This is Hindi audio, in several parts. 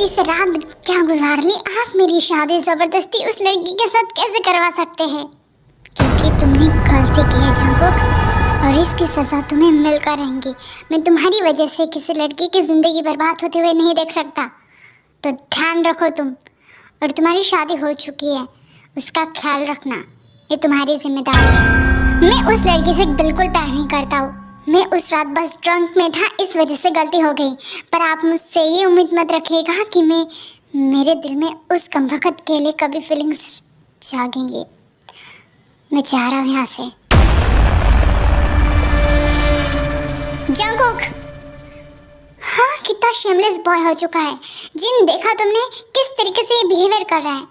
लड़की से रात क्या गुजार ली, आप मेरी शादी जबरदस्ती उस लड़की के साथ कैसे करवा सकते हैं? क्योंकि तुमने गलती की है जंगकुक, और इसकी सजा तुम्हें मिलकर रहेंगी। मैं तुम्हारी वजह से किसी लड़की की जिंदगी बर्बाद होते हुए नहीं देख सकता। तो ध्यान रखो तुम, और तुम्हारी शादी हो चुकी है, उसका ख्याल रखना, ये तुम्हारी जिम्मेदारी है। मैं उस लड़की से बिल्कुल प्यार नहीं करता हूँ। मैं उस रात बस ड्रंक में था, इस वजह से गलती हो गई। पर आप मुझसे ये उम्मीद मत रखिएगा कि मेरे दिल में उस कम वक़्त के लिए कभी फीलिंग्स जागेंगी। मैं जा रहा हूँ यहाँ से। जंगकुक, हाँ, कितना शेमलेस बॉय हो चुका है। जिन देखा तुमने किस तरीके से ये बिहेवियर कर रहा है।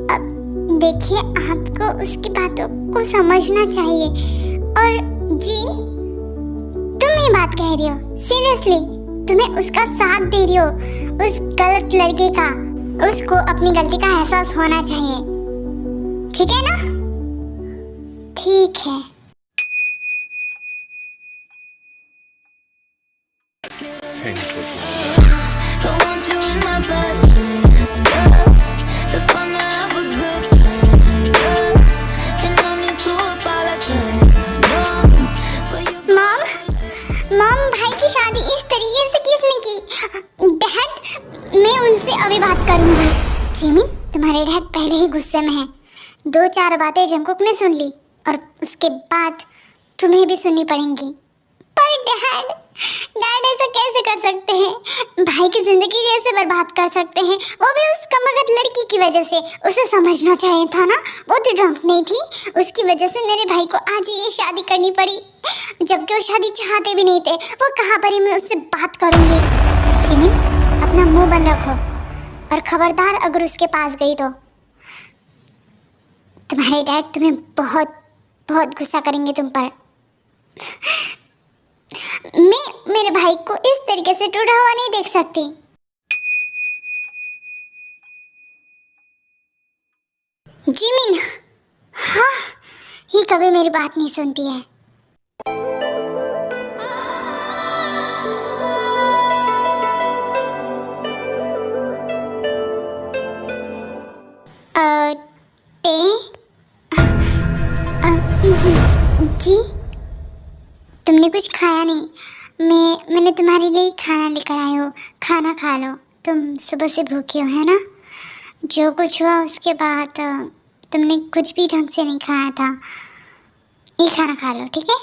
अब देखिए, आपको उसकी बातों को समझना चाहिए। और जिन, तुम ये बात कह रही हो सीरियसली? तुम्हें उसका साथ दे रही हो, उस गलत लड़के का? उसको अपनी गलती का एहसास होना चाहिए, ठीक है ना? ठीक है। मॉम, भाई की शादी इस तरीके से किसने की? डैड, मैं उनसे अभी बात करूंगी। जिमिन, तुम्हारे डैड पहले ही गुस्से में हैं। 2-4 बातें जंगकुक ने सुन ली और उसके बाद तुम्हें भी सुननी पड़ेंगी। पर डैड ऐसा कैसे कर सकते हैं? भाई की जिंदगी कैसे बर्बाद कर सकते हैं, वो भी उस कमबख्त लड़की की वजह से? उसे समझना चाहिए था ना, वो तो ड्रंक नहीं थी। उसकी वजह से मेरे भाई को आज ये शादी करनी पड़ी, जबकि वो शादी चाहते भी नहीं थे। वो कहाँ पर ही मैं उससे बात करूंगी। जिमिन, अपना मुंह बंद रखो, और खबरदार अगर उसके पास गई तो तुम्हारे डैड तुम्हें बहुत बहुत गुस्सा करेंगे तुम पर। मैं मेरे भाई को इस तरीके से टूटा हुआ नहीं देख सकती। जिमिन, हाँ, ये कभी मेरी बात नहीं सुनती है। जी, तुमने कुछ खाया नहीं? मैंने तुम्हारे लिए खाना लेकर आई हूँ, खाना खा लो। तुम सुबह से भूखे हो, है ना? जो कुछ हुआ उसके बाद तुमने कुछ भी ढंग से नहीं खाया था। ये खाना खा लो, ठीक है?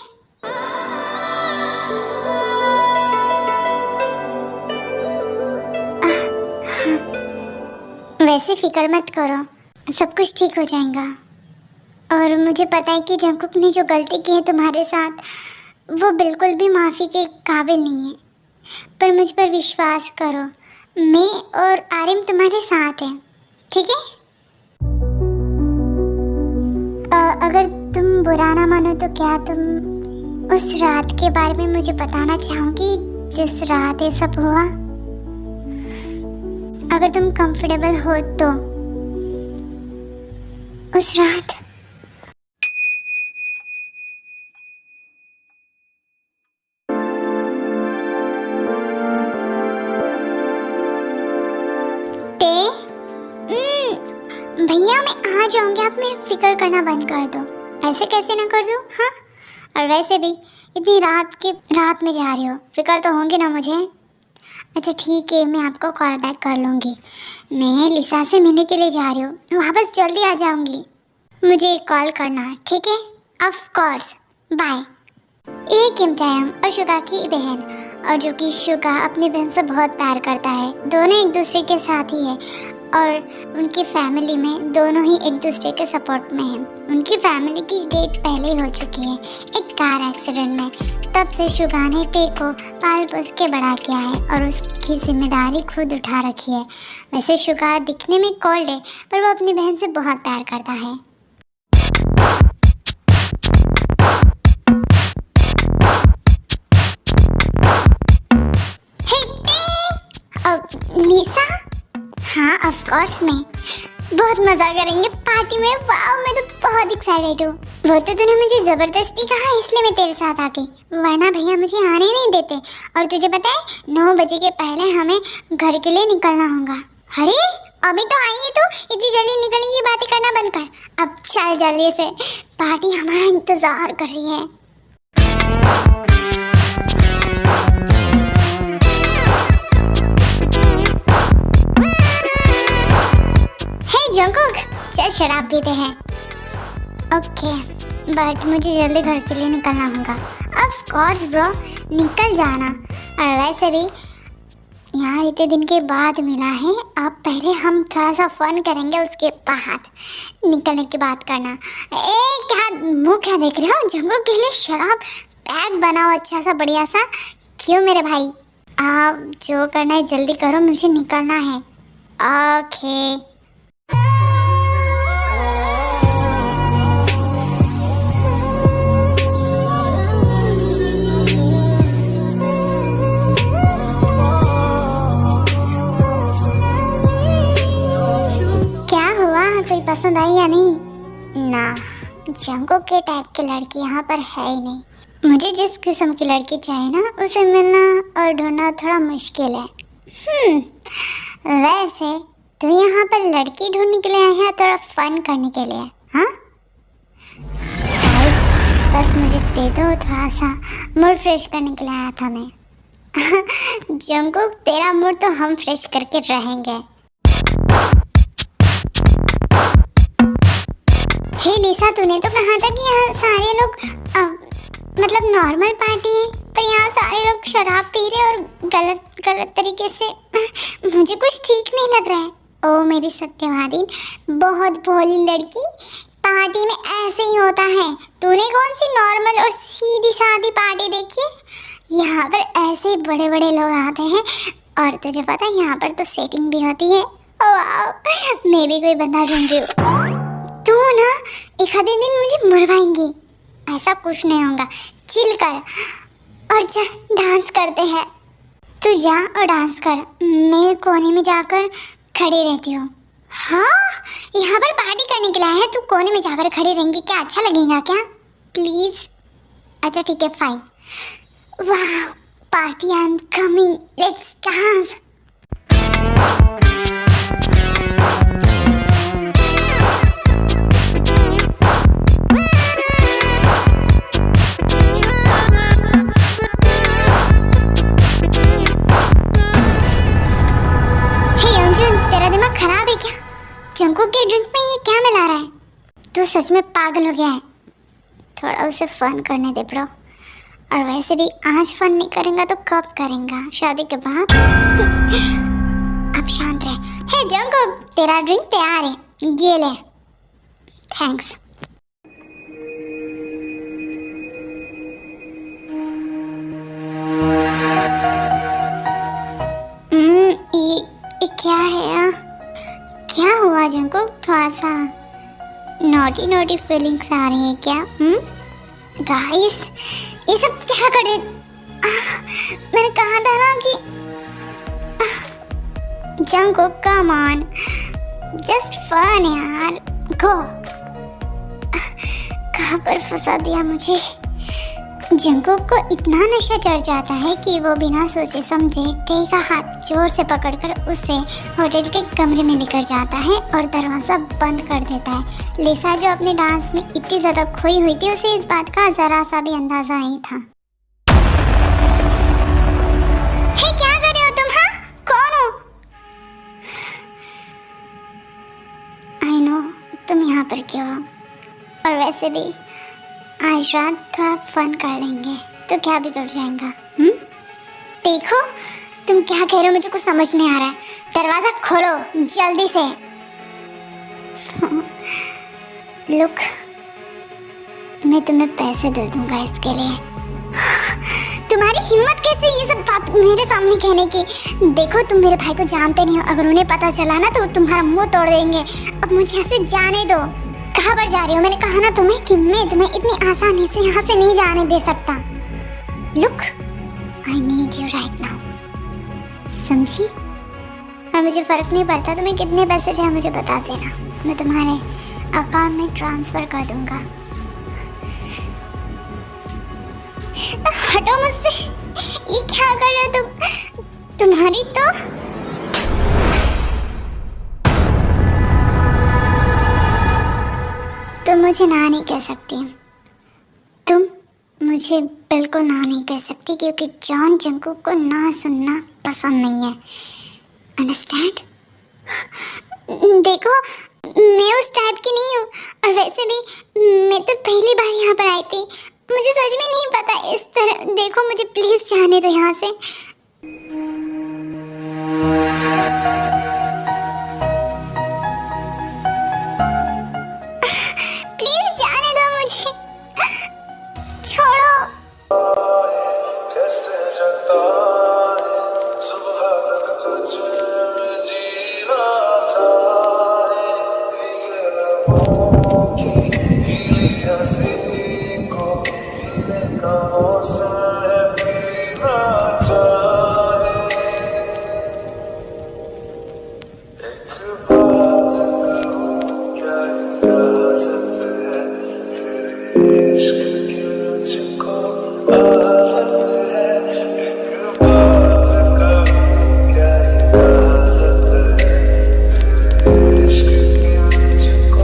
वैसे फिक्र मत करो, सब कुछ ठीक हो जाएगा। और मुझे पता है कि जंगकुक ने जो गलती की है तुम्हारे साथ, वो बिल्कुल भी माफ़ी के काबिल नहीं है। पर मुझ पर विश्वास करो, मैं और आरिम तुम्हारे साथ हैं, ठीक है? अगर तुम बुरा ना मानो तो क्या तुम उस रात के बारे में मुझे बताना चाहोगी, जिस रात ये सब हुआ? अगर तुम कंफर्टेबल हो तो। उस रात भैया, मैं आ जाऊंगी, आप मेरी फिक्र करना बंद कर दो। ऐसे कैसे ना कर दूँ? हाँ, और वैसे भी इतनी रात में जा रही हो, फिक्र तो होंगी ना मुझे। अच्छा ठीक है, मैं आपको कॉल बैक कर लूँगी। मैं लिसा से मिलने के लिए जा रही हूँ, वापस जल्दी आ जाऊँगी। मुझे कॉल करना, ठीक है? Of course, bye. ये किम चायम और शुगा की बहन, और जो कि शुगा अपनी बहन से बहुत प्यार करता है। दोनों एक दूसरे के साथ ही है, और उनकी फैमिली में दोनों ही एक दूसरे के सपोर्ट में हैं। उनकी फैमिली की डेट पहले ही हो चुकी है एक कार एक्सीडेंट में। तब से शुगा ने टे को पाल पोस के बड़ा किया है और उसकी जिम्मेदारी खुद उठा रखी है। वैसे शुगा दिखने में कोल्ड है, पर वो अपनी बहन से बहुत प्यार करता है। लिसा? हाँ, ऑफ कोर्स मैं। बहुत मजा करेंगे पार्टी में। वाह, मैं तो बहुत एक्साइटेड हूँ। वो तो तूने मुझे जबरदस्ती कहा इसलिए मैं तेरे साथ आ गई, वरना भैया मुझे आने नहीं देते। और तुझे पता है 9 बजे के पहले हमें घर के लिए निकलना होगा। अरे अभी तो आई है, तो इतनी जल्दी निकलने की बातें करना बंद कर। अब चल जल्दी से, पार्टी हमारा इंतजार कर रही है। जंकुक, चल शराब पीते हैं। ओके, बट मुझे जल्दी घर के लिए निकलना होगा। ऑफ कोर्स ब्रो, निकल जाना। और वैसे भी यार इतने दिन के बाद मिला है, अब पहले हम थोड़ा सा फन करेंगे, उसके बाद निकलने की बात करना। क्या मुँह क्या देख रहे हो? जंकुक के लिए शराब पैक बनाओ अच्छा सा बढ़िया सा। क्यों मेरे भाई, आप जो करना है जल्दी करो, मुझे निकलना है। ओके कोई पसंद आई या नहीं? ना, जंकुक के टाइप की लड़की यहाँ पर है ही नहीं। मुझे जिस किस्म की लड़की चाहिए ना, उसे मिलना और ढूंढना थोड़ा मुश्किल है। वैसे तू यहाँ पर लड़की ढूंढने के लिए आया है, थोड़ा फन करने के लिए? हाँ बस मुझे दे दो थोड़ा सा, मूड फ्रेश करने के लिए आया था मैं। जंकुक तेरा मूड तो हम फ्रेश करके रहेंगे। हे लिसा, तूने तो कहा था कि यहाँ सारे लोग मतलब नॉर्मल पार्टी है, पर यहाँ सारे लोग शराब पी रहे और गलत तरीके से। मुझे कुछ ठीक नहीं लग रहा है। ओ मेरी सत्यवादी, बहुत भोली लड़की, पार्टी में ऐसे ही होता है। तूने कौन सी नॉर्मल और सीधी सादी पार्टी देखी है? यहाँ पर ऐसे बड़े बड़े लोग आते हैं, और तुझे पता है यहाँ पर तो सेटिंग भी होती है। वाह, मैं भी कोई बंदा ढूंढ रही हूँ। तू ना एक आधे दिन मुझे मरवाएंगी, ऐसा कुछ नहीं होगा। चिल कर और जा, डांस करते हैं। तू जा और डांस कर, मैं कोने में जाकर खड़ी रहती हूँ। हाँ, यहाँ पर पार्टी करने के लिए आया है, तू कोने में जाकर खड़ी रहेंगी क्या? अच्छा लगेगा क्या? प्लीज। अच्छा ठीक है, फाइन। वाह, party I am coming, let's dance. खराब है क्या? जंकुक के ड्रिंक में ये क्या मिला रहा है? तू सच में पागल हो गया है। थोड़ा उसे फन करने दे ब्रो। और वैसे भी आज फन नहीं करेंगा तो कब करेंगा? शादी के बाद। अब शांत रहे। हे जंकुक, तेरा ड्रिंक तैयार है, ये ले। थैंक्स। ये क्या है? क्या हुआ जंकुक? थोड़ा सा नोटी फीलिंग्स आ रही है क्या? गाइस, ये सब क्या करे? मैंने कहा था ना कि Jungkook come on, just fun यार, गो। कहाँ पर फंसा दिया मुझे? जंकुक को इतना नशा चढ़ जाता है कि वो बिना सोचे समझे टे का हाथ जोर से पकड़कर उसे होटल के कमरे में लेकर जाता है और दरवाज़ा बंद कर देता है। लिसा जो अपने डांस में इतनी ज़्यादा खोई हुई थी, उसे इस बात का ज़रा सा भी अंदाज़ा नहीं था। हे, क्या कर रहे हो तुम? हाँ, कौन हो? आई नो तुम यहाँ पर क्यों हो, और वैसे भी आज रात थोड़ा फन कर लेंगे तो क्या बिगड़ जाएगा? देखो तुम क्या कह रहे हो, मुझे कुछ समझ नहीं आ रहा है। दरवाजा खोलो जल्दी से। लुक, मैं तुम्हें पैसे दे दूंगा इसके लिए। तुम्हारी हिम्मत कैसे ये सब बात मेरे सामने कहने की? देखो तुम मेरे भाई को जानते नहीं हो, अगर उन्हें पता चला ना तो तुम्हारा मुंह तोड़ देंगे। अब मुझे यहाँ से जाने दो। कहाँ पर जा रही हो? मैंने कहा ना तुम्हें कि मैं तुम्हें इतनी आसानी से यहाँ से नहीं जाने दे सकता। Look, I need you right now, समझी? और मुझे फ़र्क नहीं पड़ता तुम्हें कितने पैसे चाहे मुझे बता देना, मैं तुम्हारे अकाउंट में ट्रांसफ़र कर दूँगा। हटो मुझसे, ये क्या कर रहे हो तुम? तुम्हारी तो तुम मुझे ना नहीं कह सकती, तुम मुझे बिल्कुल ना नहीं कह सकती, क्योंकि जॉन जंगकुक को ना सुनना पसंद नहीं है, अंडरस्टैंड? देखो मैं उस टाइप की नहीं हूँ, और वैसे भी मैं तो पहली बार यहाँ पर आई थी, मुझे सच में नहीं पता इस तरह। देखो मुझे प्लीज़ जाने दो यहाँ से। प्लीज जाने दो मुझे, छोड़ो। कैसे जगता है सुबह तक तुझे जीना चाहे, भीगे लबों की गीली हंसी को पीने का मौसम है, पीना चाहे। एक बात कहूँ क्या इजाजत है, तेरे इश्क की मुझको आदत है। एक बात कहूँ क्या इजाजत है, तेरे इश्क की मुझको।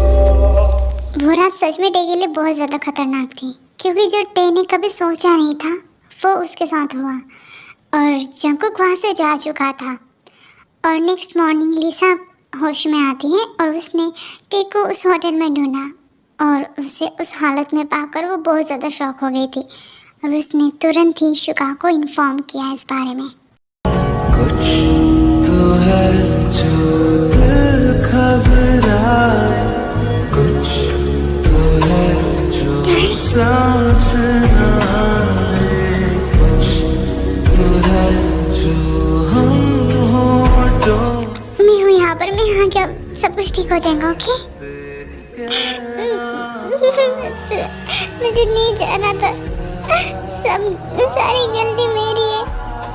वो रात सच में टे के लिए बहुत ज़्यादा खतरनाक थी, क्योंकि जो टे ने कभी सोचा नहीं था वो उसके साथ हुआ, और जंगकुक वहाँ से जा चुका था। और नेक्स्ट मॉर्निंग लिसा होश में आती है और उसने टे को उस होटल में ढूंढा, और उसे उस हालत में पाकर वो बहुत ज़्यादा शॉक हो गई थी, और उसने तुरंत ही शुका को इन्फॉर्म किया इस बारे में। कुछ तो है जो दिल घबराए, कुछ तो है जो सांस ना आए, कुछ तो है जो हम होठों। मैं हूँ यहाँ पर, मैं यहाँ क्या, सब कुछ ठीक हो जाएगा, ओके? मुझे नहीं जाना था, सारी गलती मेरी है,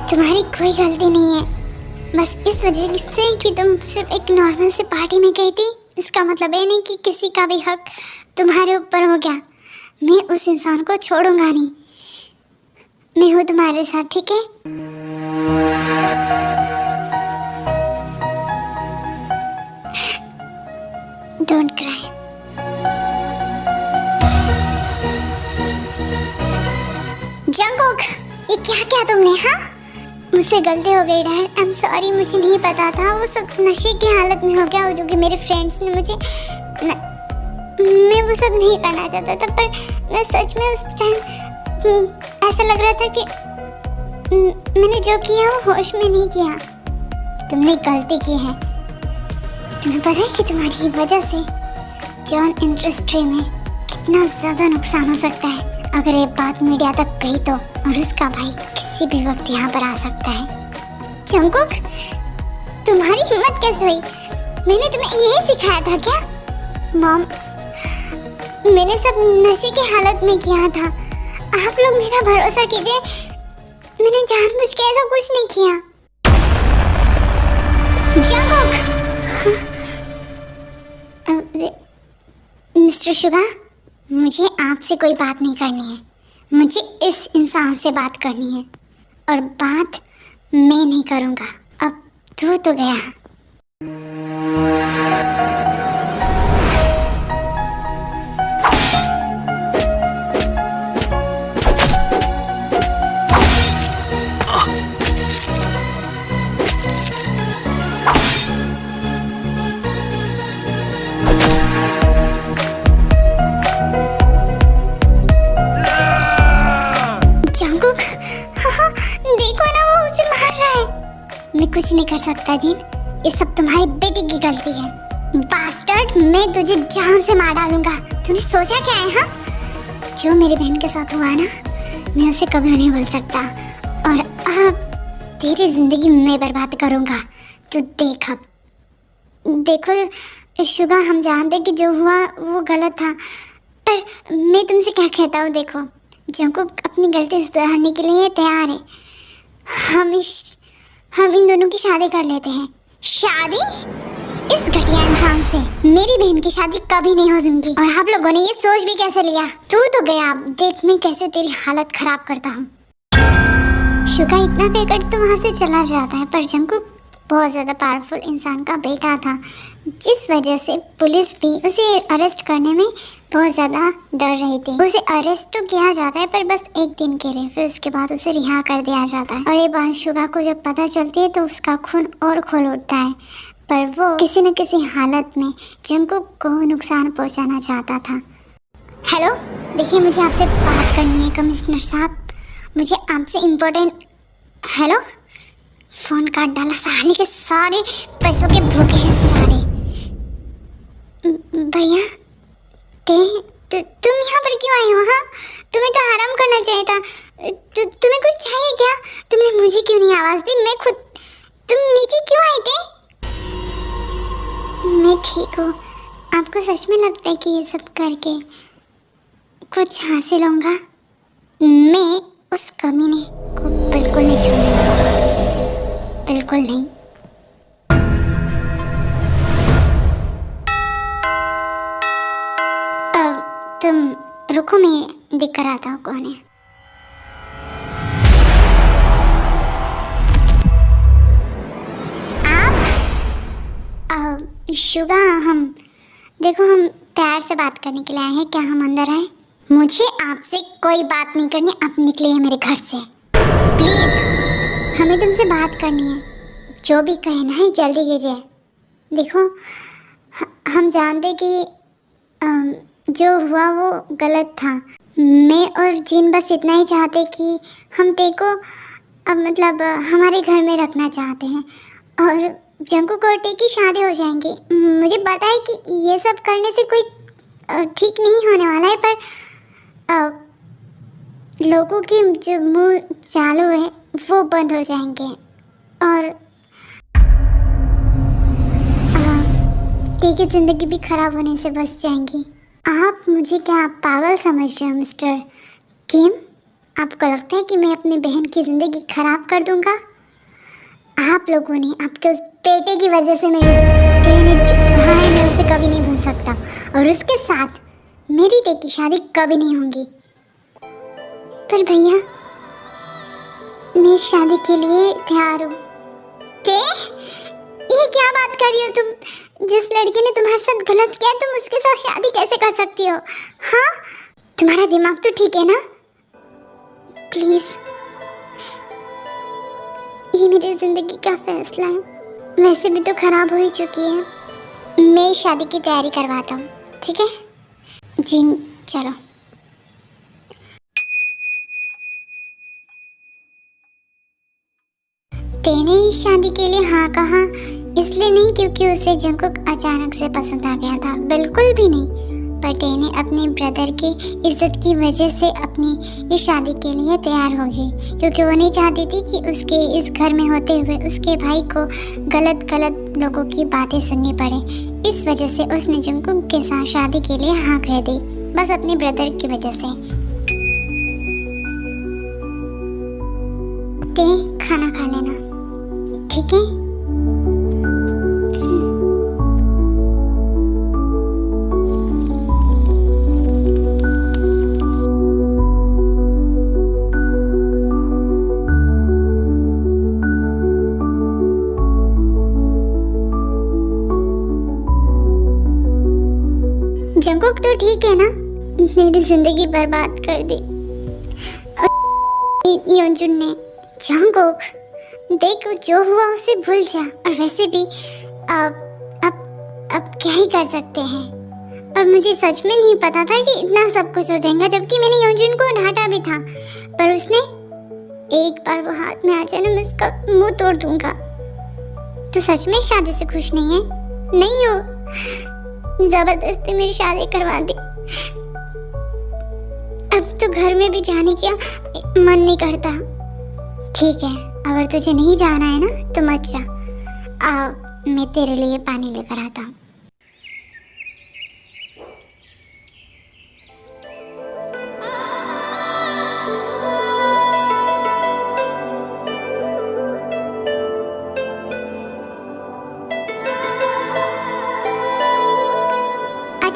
तुम्हारी कोई गलती नहीं है। बस इस वजह से कि तुम सिर्फ एक नॉर्मल से पार्टी में गई थी, इसका मतलब ये नहीं कि किसी का भी हक तुम्हारे ऊपर हो गया। मैं उस इंसान को छोड़ूंगा नहीं, मैं हूँ तुम्हारे साथ, ठीक है? Don't cry. जंगकुक, ये क्या किया तुमने? हाँ, मुझसे गलती हो गई डैड, आई एम सॉरी, मुझे नहीं पता था, वो सब नशे की हालत में हो गया, जो कि मेरे फ्रेंड्स ने मुझे मैं वो सब नहीं करना चाहता था, पर मैं सच में उस टाइम ऐसा लग रहा था कि मैंने जो किया वो होश में नहीं किया। तुमने गलती की है, तुम्हें पता है कि तुम्हारी वजह से जॉन इंडस्ट्री में कितना ज़्यादा नुकसान हो सकता है अगर ये बात मीडिया तक गई तो, और उसका भाई किसी भी वक्त यहाँ पर आ सकता है। जंगकुक, तुम्हारी हिम्मत कैसे हुई? मैंने तुम्हें यही सिखाया था क्या? मॉम, मैंने सब नशे की हालत में किया था, आप लोग मेरा भरोसा कीजिए, मैंने जानबूझ के ऐसा कुछ नहीं किया। जंगकुक, मिस्टर शुगा, मुझे आपसे कोई बात नहीं करनी है, मुझे इस इंसान से बात करनी है, और बात मैं नहीं करूँगा, अब तू तो गया। मैं कुछ नहीं कर सकता जीन, ये सब तुम्हारी बेटी की गलती है। बास्टर्ड, मैं तुझे जान से मार डालूंगा। तूने सोचा क्या है? हाँ, जो मेरी बहन के साथ हुआ ना, मैं उसे कभी नहीं भूल सकता, और अब तेरी जिंदगी मैं बर्बाद करूंगा, तू देख। अब देखो शुगा, हम जानते कि जो हुआ वो गलत था, पर मैं तुमसे क्या कहता हूँ, देखो जंगकुक अपनी गलती सुधारने के लिए तैयार है, हम इन दोनों की शादी कर लेते हैं। शादी? इस घटिया इंसान से मेरी बहन की शादी कभी नहीं हो सकती। और आप लोगों ने ये सोच भी कैसे लिया? तू तो गया, देख मैं कैसे तेरी हालत खराब करता हूँ। शुगा इतना कहकर तो वहाँ से चला जाता है, पर जंकुक बहुत ज़्यादा पावरफुल इंसान का बेटा था, जिस वजह से पुलिस भी उसे अरेस्ट करने में बहुत ज़्यादा डर रही थी। उसे अरेस्ट तो किया जाता है पर बस एक दिन के लिए, फिर उसके बाद उसे रिहा कर दिया जाता है। और ये बात शुगा को जब पता चलती है तो उसका खून और खोल उठता है, पर वो किसी न किसी हालत में जंकुक को नुकसान पहुंचाना चाहता था। हेलो, देखिए मुझे आपसे बात करनी है कमिश्नर साहब, मुझे आपसे इम्पोर्टेंट। हेलो, फोन काट डाला, साले के सारे पैसों के भूखे हैं साले। भैया तुम यहाँ पर क्यों आए हो? हाँ, तुम्हें तो आराम करना चाहिए था। तुम्हें कुछ चाहिए क्या? तुमने मुझे क्यों नहीं आवाज दी? मैं खुद। तुम नीचे क्यों आए थे? मैं ठीक हूँ। आपको सच में लगता है कि ये सब करके कुछ हासिल होगा? मैं उस कमीने को बिल्कुल नहीं छोड़ूंगा, बिल्कुल नहीं। तुम रुको, मैं देख कर आता हूँ कौन है। आप? शुगा, हम देखो, हम प्यार से बात करने के लिए आए हैं, क्या हम अंदर आए? मुझे आपसे कोई बात नहीं करनी, आप निकलिए मेरे घर से प्लीज। हमें तुमसे बात करनी है, जो भी कहना है जल्दी कीजिए। देखो, हम जानते कि जो हुआ वो गलत था। मैं और जिन बस इतना ही चाहते कि हम टेको अब मतलब हमारे घर में रखना चाहते हैं, और जंकुक और टे की शादी हो जाएंगी। मुझे पता है कि ये सब करने से कोई ठीक नहीं होने वाला है, पर लोगों के जो मुंह चालू है वो बंद हो जाएंगे, और टे की ज़िंदगी भी खराब होने से बच जाएंगी। आप मुझे क्या पागल समझ रहे हो मिस्टर किम? आपको लगता है कि मैं अपनी बहन की ज़िंदगी खराब कर दूंगा? आप लोगों ने, आपके उस बेटे की वजह से मेरी टे ने जो सहा है मैं उसे कभी नहीं भूल सकता, और उसके साथ मेरी टे की शादी कभी नहीं होगी। पर भैया, मैं इस शादी के लिए तैयार हूँ। टे, ये क्या बात कर रही हो तुम? जिस लड़के ने तुम्हारे साथ गलत किया तुम उसके साथ शादी कैसे कर सकती हो? हाँ, तुम्हारा दिमाग तो ठीक है ना? प्लीज, ये मेरी जिंदगी का फैसला है। वैसे भी तो खराब हो ही चुकी है। मैं शादी की तैयारी करवाता हूँ, ठीक है? जी चलो। टेने इस शादी के लिए हाँ कहा, इसलिए नहीं क्योंकि उसे जंकुक अचानक से पसंद आ गया था, बिल्कुल भी नहीं। पर टेने अपने ब्रदर की इज्जत की वजह से अपनी इस शादी के लिए तैयार हो गई, क्योंकि वो नहीं चाहती थी कि उसके इस घर में होते हुए उसके भाई को गलत गलत लोगों की बातें सुननी पड़े। इस वजह से उसने जंकुक के साथ शादी के लिए हाँ कह दी, बस अपने ब्रदर की वजह से। टे, खाना खा लेना, ठीक है? जंकुक तो ठीक है ना? मेरी जिंदगी बर्बाद कर दी योंजुन ने। जंकुक, देख जो हुआ उसे भूल जा, और वैसे भी अब क्या ही कर सकते हैं। और मुझे सच में नहीं पता था कि इतना सब कुछ हो जाएगा, जबकि मैंने योंजुन को डांटा भी था, पर उसने एक बार वो हाथ में आ जाए ना मैं उसका मुंह तोड़ दूंगा। तो सच में शादी से खुश नहीं है? नहीं हो, जबरदस्ती मेरी शादी करवा दी। अब तो घर में भी जाने का मन नहीं करता। ठीक है, अगर तुझे नहीं जाना है ना तो मत जा। मैं तेरे लिए पानी लेकर आता हूँ।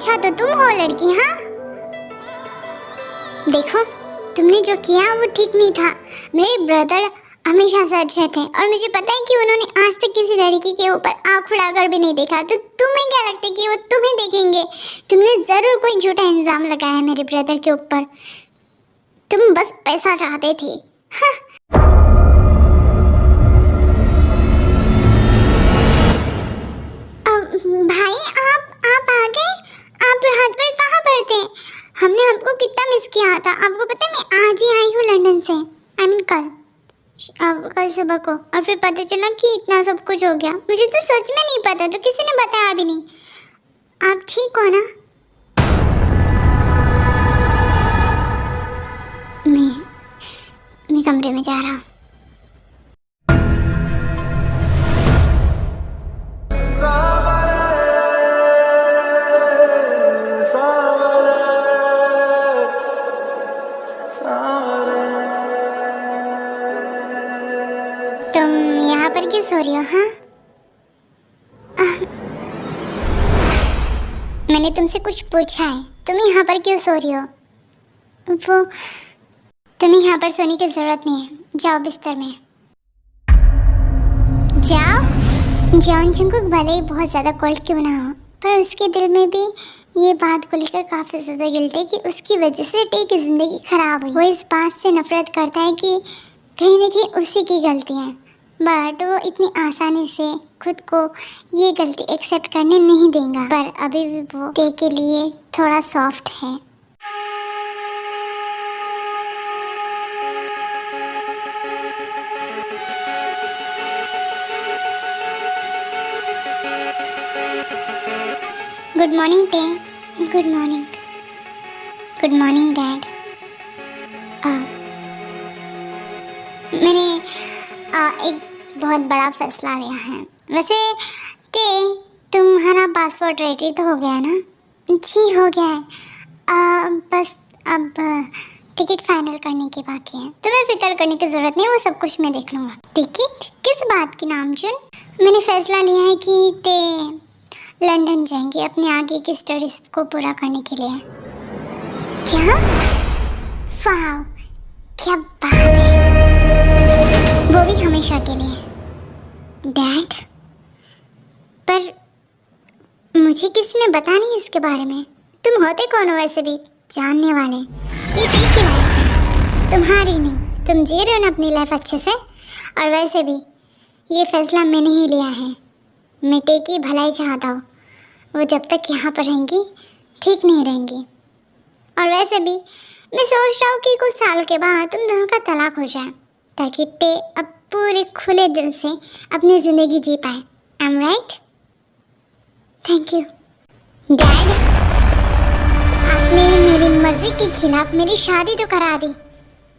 अच्छा तो तुम हो लड़की, हाँ? देखो, तुमने जो किया वो ठीक नहीं था। मेरे ब्रदर हमेशा से अच्छे थे और मुझे पता है कि उन्होंने आज तक किसी लड़की के ऊपर आँख उड़ाकर भी नहीं देखा। तो तुम्हें क्या लगता है कि वो तुम्हें देखेंगे? तुमने जरूर कोई झूठा इल्जाम लगाया है मेरे ब्रदर के ऊपर। तुम बस पैसा चाहते थे, हाँ। भाई आप आ गए? आप रात भर कहाँ पर थे? हमने आपको कितना मिस किया था। आपको पता है मैं आज ही आई हूँ लंदन से, आई मीन कल सुबह को। और फिर पता चला कि इतना सब कुछ हो गया। मुझे तो सच में नहीं पता, तो किसी ने बताया भी नहीं। आप ठीक हो ना? मैं कमरे में जा रहा हूँ। तुम यहाँ पर क्यों सो रही हो, हाँ? मैंने तुमसे कुछ पूछा है, तुम यहाँ पर क्यों सो रही हो? वो तुम्हें यहाँ पर सोने की जरूरत नहीं है, जाओ बिस्तर में जाओ। जॉन जंगकुक भले ही बहुत ज़्यादा कोल्ड क्यों ना हो, पर उसके दिल में भी ये बात को लेकर काफ़ी ज़्यादा गिल्ट है कि उसकी वजह से टे की ज़िंदगी खराब हुई। वो इस बात से नफरत करता है कि कहीं ना कहीं उसी की गलती है, बट वो इतनी आसानी से खुद को ये गलती एक्सेप्ट करने नहीं देगा। पर अभी भी वो टे के लिए थोड़ा सॉफ्ट है। गुड मॉर्निंग टे। Good morning. Good morning dad. मैंने एक बहुत बड़ा फैसला लिया है। वैसे टे, तुम्हारा पासपोर्ट रेडी तो हो गया ना? जी हो गया है। बस अब टिकट फाइनल करने की बाकी है। तुम्हें फिक्र करने की ज़रूरत नहीं, वो सब कुछ मैं देख लूँगा। टिकट किस बात की नामचुन? मैंने फैसला लिया है कि टे लंदन जाएंगे अपने आगे की स्टडीज को पूरा करने के लिए। क्या? वाह, क्या बात है। वो भी हमेशा के लिए। डैड, पर मुझे किसी ने बताया नहीं इसके बारे में। तुम होते कौन हो वैसे भी जानने वाले? ये ठीक ही लाइफ है, तुम्हारी नहीं। तुम जी रहे हो ना अपनी लाइफ अच्छे से। और वैसे भी ये फैसला मैंने ही लिया है। मैं टे की भलाई चाहता हूँ। वो जब तक यहाँ पर रहेंगी ठीक नहीं रहेंगी। और वैसे भी मैं सोच रहा हूँ कि कुछ साल के बाद तुम दोनों का तलाक हो जाए, ताकि टे अब पूरे खुले दिल से अपनी ज़िंदगी जी पाए। I am right? Thank you dad. आपने मेरी मर्जी के खिलाफ मेरी शादी तो करा दी।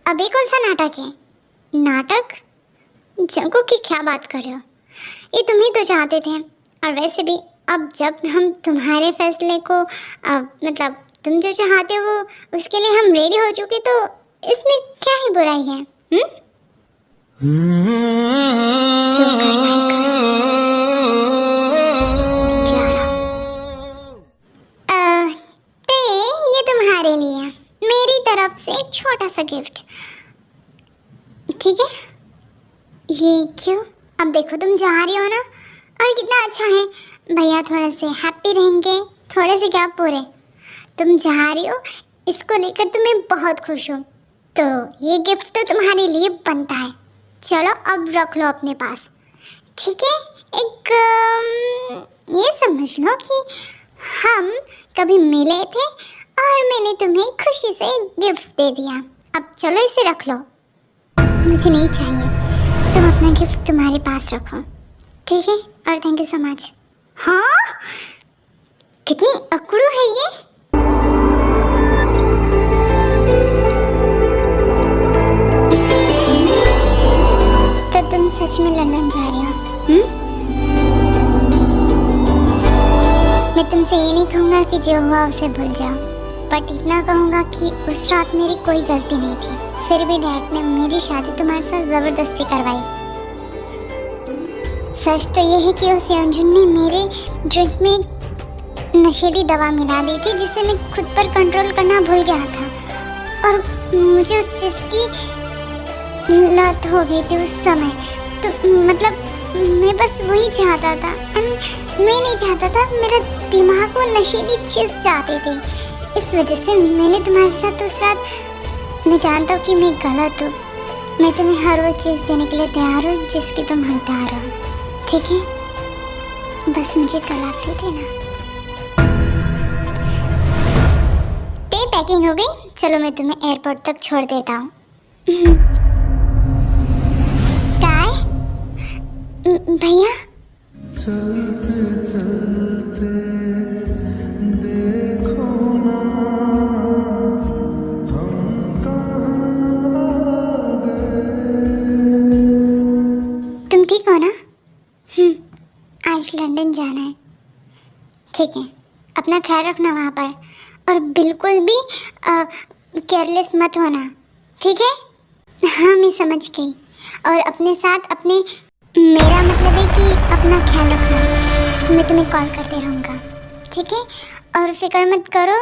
अभी कौन सा नाटक है? नाटक? जंगकुक की क्या बात कर रहे हो? ये तुम ही तो चाहते थे। और वैसे भी अब जब हम तुम्हारे फैसले को मतलब तुम जो चाहते हो उसके लिए हम रेडी हो चुके, तो इसमें क्या ही बुराई है? जो करना है करो। टे, ये तुम्हारे लिए मेरी तरफ से एक छोटा सा गिफ्ट, ठीक है? ये क्यों? अब देखो तुम जा रही हो ना, और कितना अच्छा है। भैया थोड़े से हैप्पी रहेंगे, थोड़े से क्या पूरे। तुम जा रही हो, इसको लेकर तुम्हें बहुत खुश हो, तो ये गिफ्ट तो तुम्हारे लिए बनता है। चलो अब रख लो अपने पास, ठीक है? एक ये समझ लो कि हम कभी मिले थे और मैंने तुम्हें खुशी से गिफ्ट दे दिया। अब चलो इसे रख लो। मुझे नहीं चाहिए, तुम अपना गिफ्ट तुम्हारे पास रखो, ठीक है? और थैंक यू सो मच। हाँ, कितनी अकड़ू है ये। तो तुम सच में लंदन जा रही हो? मैं तुमसे ये नहीं कहूँगा कि जो हुआ उसे भूल जाओ, बट इतना कहूँगा कि उस रात मेरी कोई गलती नहीं थी। फिर भी डैड ने मेरी शादी तुम्हारे साथ ज़बरदस्ती करवाई। सच तो ये है कि उस अंजुन ने मेरे ड्रिंक में नशीली दवा मिला दी थी जिससे मैं खुद पर कंट्रोल करना भूल गया था और मुझे उस चीज़ की लत हो गई थी उस समय। तो मतलब मैं बस वही चाहता था। मैं नहीं चाहता था, मेरा दिमाग वो नशीली चीज़ चाहती थी। इस वजह से मैंने तुम्हारे साथ उस रात, मैं जानता हूँ कि मैं गलत हूँ। मैं तुम्हें हर वो चीज़ देने के लिए तैयार हूँ जिसकी तुम हकदार हो, ठीक है? बस मुझे तलाक दे देना। पैकिंग हो गई, चलो मैं तुम्हें एयरपोर्ट तक छोड़ देता हूँ। टाई भैया, चलते चलते देखो ना हम कहाँ आ गए। तुम ठीक हो ना? आज लंदन जाना है, ठीक है? अपना ख्याल रखना वहाँ पर और बिल्कुल भी केयरलेस मत होना, ठीक है? हाँ मैं समझ गई। और अपने साथ अपने, मेरा मतलब है कि अपना ख्याल रखना। मैं तुम्हें कॉल करते रहूँगा, ठीक है? और फिक्र मत करो,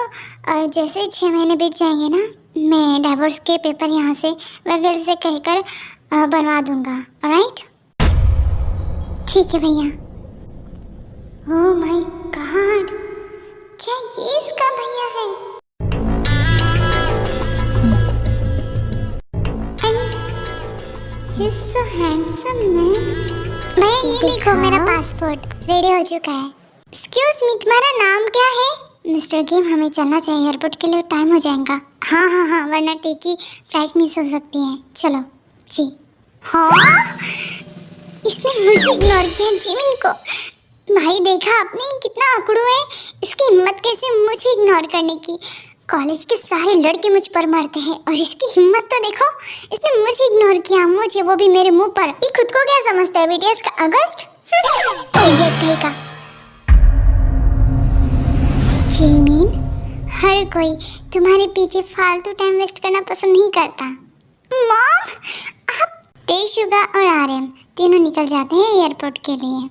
जैसे 6 महीने बीत जाएंगे ना, मैं डिवोर्स के पेपर यहाँ से वकील से कहकर बनवा दूँगा, ऑलराइट? ठीक है भैया। ओह माय गॉड, क्या ये इसका भैया है? I mean, he's so handsome man. भैया ये देखो मेरा पासपोर्ट रेडी हो चुका है। एक्सक्यूज मी, तुम्हारा नाम क्या है? मिस्टर किम, हमें चलना चाहिए, एयरपोर्ट के लिए टाइम हो जाएगा। हाँ, वरना टी की फ्लाइट मिस हो सकती है। चलो जी। हाँ, इसने मुझे इग्नोर किया। जिमिन को भाई देखा आपने कितना अकड़ू है, इसकी हिम्मत कैसे मुझे इग्नोर करने की। कॉलेज के सारे लड़के मुझ पर मरते हैं और इसकी हिम्मत तो देखो, इसने मुझे इग्नोर किया, मुझे वो भी मेरे मुंह पर। ये खुद को क्या समझता है, बीटीएस का अगस्त? कहीं का। जिमिन, हर कोई तुम्हारे पीछे फालतू टाइम वेस्ट करना पसंद नहीं करता। मॉम, आप तेशुगा और आर्यन तीनों निकल जाते हैं एयरपोर्ट के लिए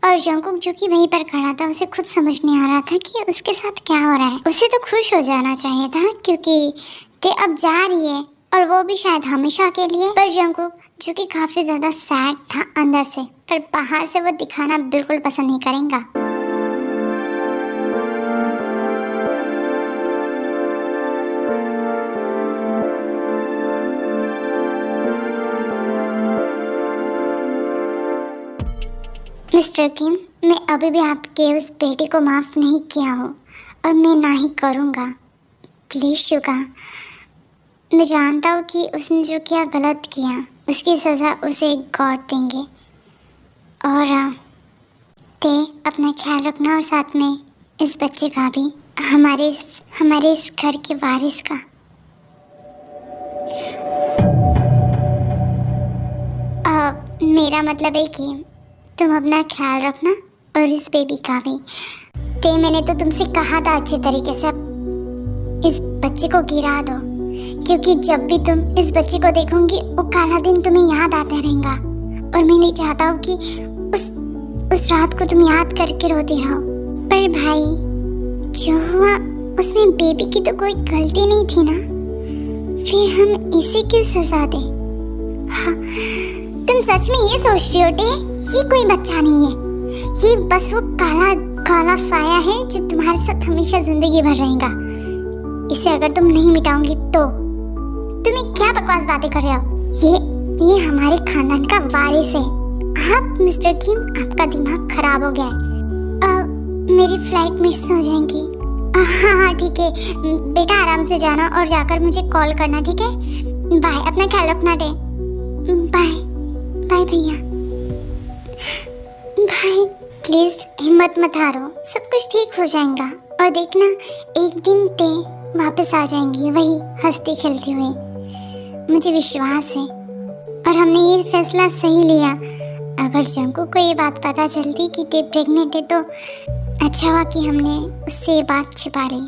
और जंकुक जो कि वहीं पर खड़ा था, उसे खुद समझ नहीं आ रहा था कि उसके साथ क्या हो रहा है। उसे तो खुश हो जाना चाहिए था क्योंकि टे अब जा रही है और वो भी शायद हमेशा के लिए। पर जंकुक जो कि काफ़ी ज़्यादा सैड था अंदर से, पर बाहर से वो दिखाना बिल्कुल पसंद नहीं करेगा। मिस्टर किम, मैं अभी भी आपके उस बेटे को माफ़ नहीं किया हूँ और मैं ना ही करूँगा। प्लीज़ शुगा, मैं जानता हूँ कि उसने जो किया गलत किया, उसकी सज़ा उसे गॉड देंगे। और ते अपना ख्याल रखना और साथ में इस बच्चे का भी, हमारे इस घर के वारिस का। मेरा मतलब है कि तुम अपना ख्याल रखना और इस बेबी का भी। टे, मैंने तो तुमसे कहा था अच्छे तरीके से इस बच्चे को गिरा दो, क्योंकि जब भी तुम इस बच्चे को देखोगी वो काला दिन तुम्हें याद आता रहेगा और मैं नहीं चाहता हूँ कि उस रात को तुम याद करके रोती रहो। पर भाई, जो हुआ उसमें बेबी की तो कोई गलती नहीं थी ना, फिर हम इसे क्यों सजा दे? हाँ, तुम सच में ये सोच रही हो टे, ये कोई बच्चा नहीं है, ये बस वो काला साया है जो तुम्हारे साथ हमेशा जिंदगी भर रहेगा। इसे अगर तुम नहीं मिटाओगी तो तुम्हें क्या बकवास बातें कर रहे हो? ये हमारे खानदान का वारिस है। आप मिस्टर किम, आपका दिमाग खराब हो गया है। मेरी फ्लाइट मिस हो जाएगी। हाँ ठीक है बेटा, आराम से जाना और जाकर मुझे कॉल करना, ठीक है? बाय, अपना ख्याल रखना डे। बाय बाय भैया, बाय। प्लीज हिम्मत मत हारो, सब कुछ ठीक हो जाएगा और देखना एक दिन ते वापस आ जाएंगी, वही हंसती खेलती हुई। मुझे विश्वास है और हमने ये फैसला सही लिया। अगर जंकू को ये बात पता चलती कि टे प्रेग्नेंट है तो अच्छा हुआ कि हमने उससे ये बात छिपा ली।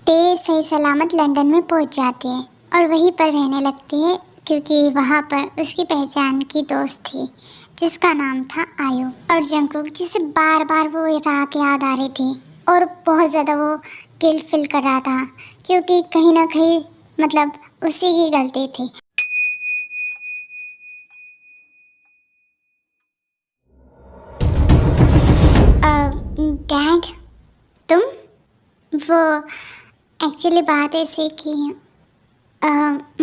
टे सही सलामत लंदन में पहुंच जाती है और वहीं पर रहने लगती है, क्योंकि वहाँ पर उसकी पहचान की दोस्त थी जिसका नाम था आयु, और जंगकुक जिसे बार बार वो रात याद आ रही थी और बहुत ज़्यादा वो गिल्ट फील कर रहा था क्योंकि कहीं ना कहीं मतलब उसी की गलती थी। डैड, तुम? वो एक्चुअली बात ऐसी कि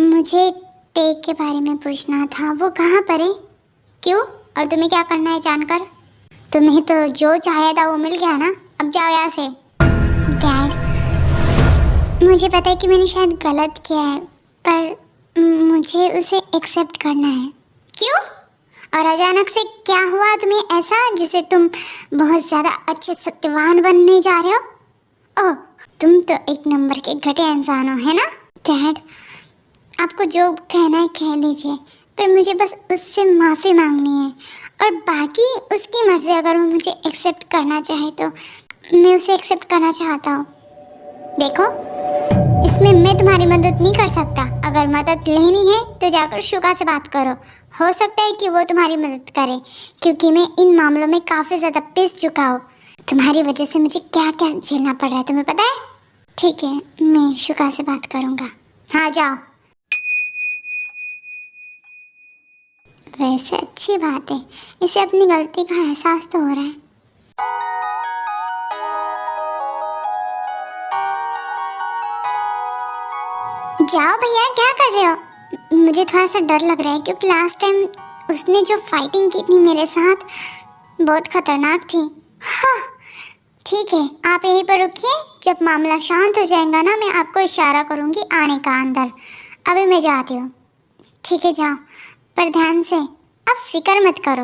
मुझे टेक के बारे में पूछना था। वो कहाँ पर है? क्यों? और तुम्हें क्या करना है जानकर? तुम्हें तो जो चाहे था वो मिल गया ना, अब जाओ यहाँ से। डैड, मुझे पता है कि मैंने शायद गलत किया है, पर मुझे उसे एक्सेप्ट करना है। क्यों? और अचानक से क्या हुआ तुम्हें ऐसा जिसे तुम बहुत ज़्यादा अच्छे सत्यवान बनने जा रहे हो? ओह, तुम तो एक नंबर के घटिया इंसान हो, है ना? डैड, आपको जो कहना है कह लीजिए, पर मुझे बस उससे माफ़ी मांगनी है और बाकी उसकी मर्ज़ी। अगर वो मुझे एक्सेप्ट करना चाहे तो मैं उसे एक्सेप्ट करना चाहता हूँ। देखो, इसमें मैं तुम्हारी मदद नहीं कर सकता। अगर मदद लेनी है तो जाकर शुगा से बात करो, हो सकता है कि वो तुम्हारी मदद करे, क्योंकि मैं इन मामलों में काफ़ी ज़्यादा पिस चुका हूँ। तुम्हारी वजह से मुझे क्या क्या झेलना पड़ रहा है तुम्हें पता है? ठीक है, मैं शुगा से बात करूँगा। हाँ जाओ। वैसे अच्छी बात है, इसे अपनी गलती का एहसास तो हो रहा है। जाओ भैया, क्या कर रहे हो? मुझे थोड़ा सा डर लग रहा है क्योंकि लास्ट टाइम उसने जो फाइटिंग की थी मेरे साथ बहुत खतरनाक थी। हाँ ठीक है, आप यहीं पर रुकिए। जब मामला शांत हो जाएगा ना, मैं आपको इशारा करूँगी आने का अंदर। अभी मैं जाती हूँ। ठीक है जाओ, पर ध्यान से, अब फिक्र मत करो।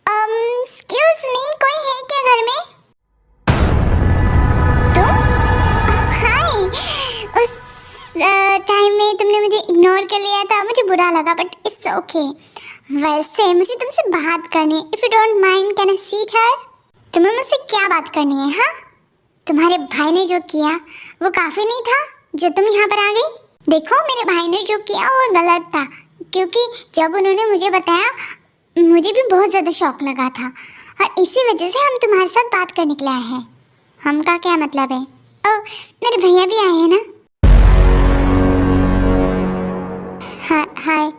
एक्सक्यूज मी, कोई है क्या घर में? तुम? हाय, उस टाइम में तुमने मुझे इग्नोर कर लिया था, मुझे बुरा लगा, बट इट्स ओके। वैसे मुझे तुमसे बात करनी है। If you don't mind, can I sit here? तुम्हें मुझसे क्या बात करनी है? हाँ, तुम्हारे भाई ने जो किया वो काफ़ी नहीं था जो तुम यहाँ पर आ गई? देखो, मेरे भाई ने जो किया वो गलत था, क्योंकि जब उन्होंने मुझे बताया मुझे भी बहुत ज़्यादा शौक लगा था, और इसी वजह से हम तुम्हारे साथ बात करने के लिए आए हैं। हम का क्या मतलब है? ओह, मेरे भैया भी आए हैं ना। हाय,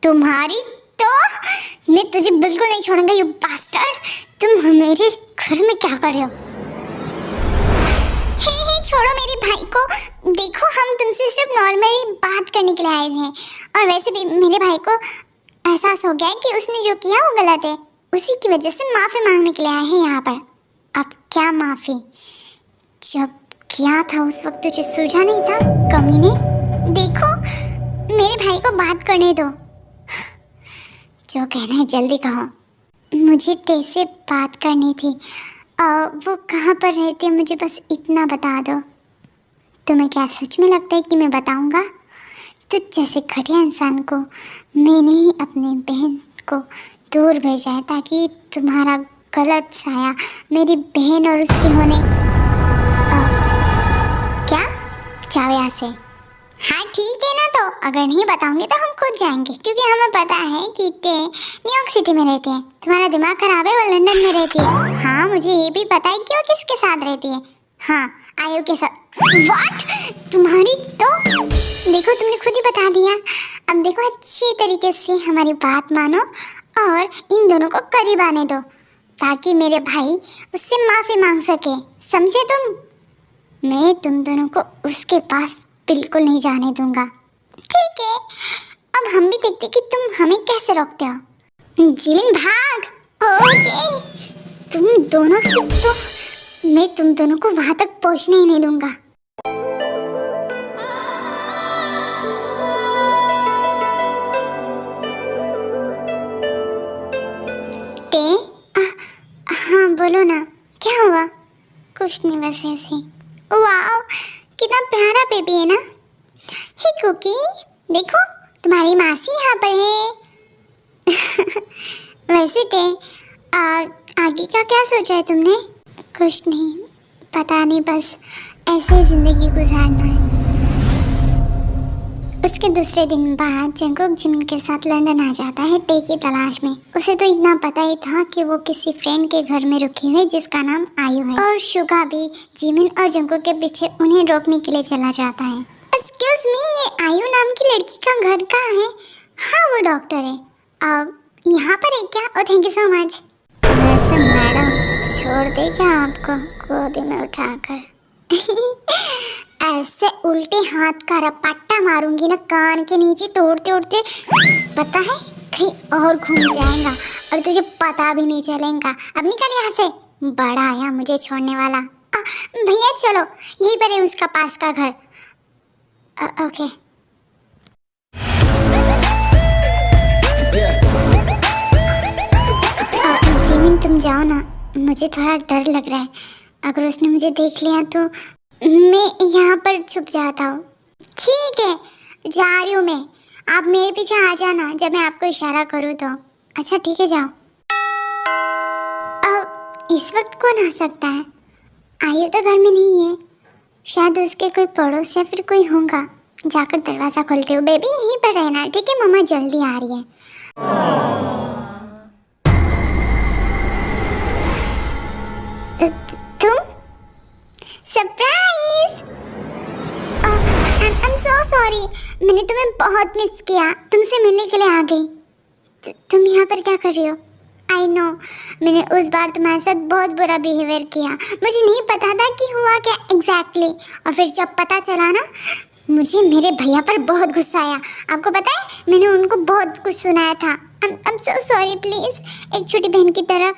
तुम्हारी तो मैं तुझे बिल्कुल नहीं छोड़ूंगा, यू बास्टर्ड। तुम मेरे घर में क्या कर रहे हो? हे छोड़ो मेरे भाई को। देखो, हम तुमसे सिर्फ नॉर्मली बात करने के लिए आए हैं, और वैसे भी मेरे भाई को एहसास हो गया है कि उसने जो किया वो गलत है। उसी की वजह से माफ़ी मांगने के लिए आए हैं यहाँ पर। अब क्या माफ़ी? जब किया था उस वक्त तुझे सूझा नहीं था, कमीने। देखो, मेरे भाई को बात करने दो। जो कहना है जल्दी कहो। मुझे टे से बात करनी थी। वो कहाँ पर रहते हैं मुझे बस इतना बता दो। तुम्हें क्या सच में लगता है कि मैं बताऊँगा? तुझ जैसे घटिया इंसान को मैंने ही अपनी बहन को दूर भेजा है ताकि तुम्हारा गलत साया मेरी बहन और उसके होने। क्या? जाओ यहाँ से। हाँ ठीक है ना, तो अगर नहीं बताऊंगी तो हम खुद जाएंगे, क्योंकि हमें पता है कि टे न्यूयॉर्क सिटी में रहती है। तुम्हारा दिमाग खराब है, वो लंदन में रहती है। हाँ, मुझे ये भी पता है कि वो किसके साथ रहती है। हाँ, आयु के साथ। व्हाट? तुम्हारी तो देखो, तुमने खुद ही बता दिया। अब देखो, अच्छी तरीके से हमारी बात मानो और इन दोनों को करीब आने दो, ताकि मेरे भाई उससे माफ़ी मांग सके। समझे तुम? मैं तुम दोनों को उसके पास बिल्कुल नहीं जाने दूंगा। ठीक है, अब हम भी देखते कि तुम हमें कैसे रोकते हो। जिमिन भाग। ओके, तुम दोनों की तो मैं तुम दोनों को वहां तक पहुंचने ही नहीं दूंगा। टे, हाँ बोलो ना, क्या हुआ? कुछ नहीं, बस ऐसे। वाओ, कितना प्यारा बेबी है ना। हे कुकी, देखो तुम्हारी मासी यहाँ पर है। वैसे टे, आगे का क्या सोचा है तुमने? कुछ नहीं, पता नहीं, बस ऐसे ज़िंदगी गुजारना है। उसके दूसरे दिन बाद जंगकुक जिमिन के साथ लंदन आ जाता है टे की तलाश में। उसे तो इतना पता ही था कि वो किसी फ्रेंड के घर में रुकी हुई जिसका नाम आयु है, और शुगा भी जिमिन और जंगकुक के पीछे उन्हें रोकने के लिए चला जाता है। एक्सक्यूज मी, ये आयु नाम की लड़की का घर कहाँ है? हाँ, वो डॉक्टर है। अब यहाँ पर है क्या? ओ थैंक यू सो मच। वैसे मैडम छोड़ दे क्या आपको गोदी में उठाकर? ऐसे उल्टे हाथ का रपट्टा मारूंगी ना कान के नीचे तोड़ते उड़ते, पता है कहीं और घूम जाएगा और तुझे पता भी नहीं चलेगा। अब निकल यहाँ से, बड़ा आया मुझे छोड़ने वाला। भैया चलो, यहीं पर है उसका पास का घर। ओके। जिमिन तुम जाओ ना, मुझे थोड़ा डर लग रहा है। अगर उसने मुझे देख लिया तो मैं यहाँ पर छुप जाता हूँ। ठीक है, जा रही हूँ मैं। आप मेरे पीछे आ जाना जब मैं आपको इशारा करूँ तो। अच्छा ठीक है, जाओ। अब इस वक्त कौन आ सकता है? आयु तो घर में नहीं है, शायद उसके कोई पड़ोस या फिर कोई होगा। जाकर दरवाज़ा खोलते हो। बेबी यहीं पर रहना, ठीक है? मम्मा जल्दी आ रही है। तुम? Surprise! I am so sorry, मैंने तुम्हें बहुत मिस किया। तुमसे मिलने के लिए आ गई। तुम यहाँ पर क्या कर रही हो? आई नो, मैंने उस बार तुम्हारे साथ बहुत बुरा बिहेवियर किया। मुझे नहीं पता था कि हुआ क्या एग्जैक्टली। और फिर जब पता चला ना, मुझे मेरे भैया पर बहुत गुस्सा आया। आपको पता है, मैंने उनको बहुत कुछ सुनाया था। I am so sorry, please एक छोटी बहन की तरह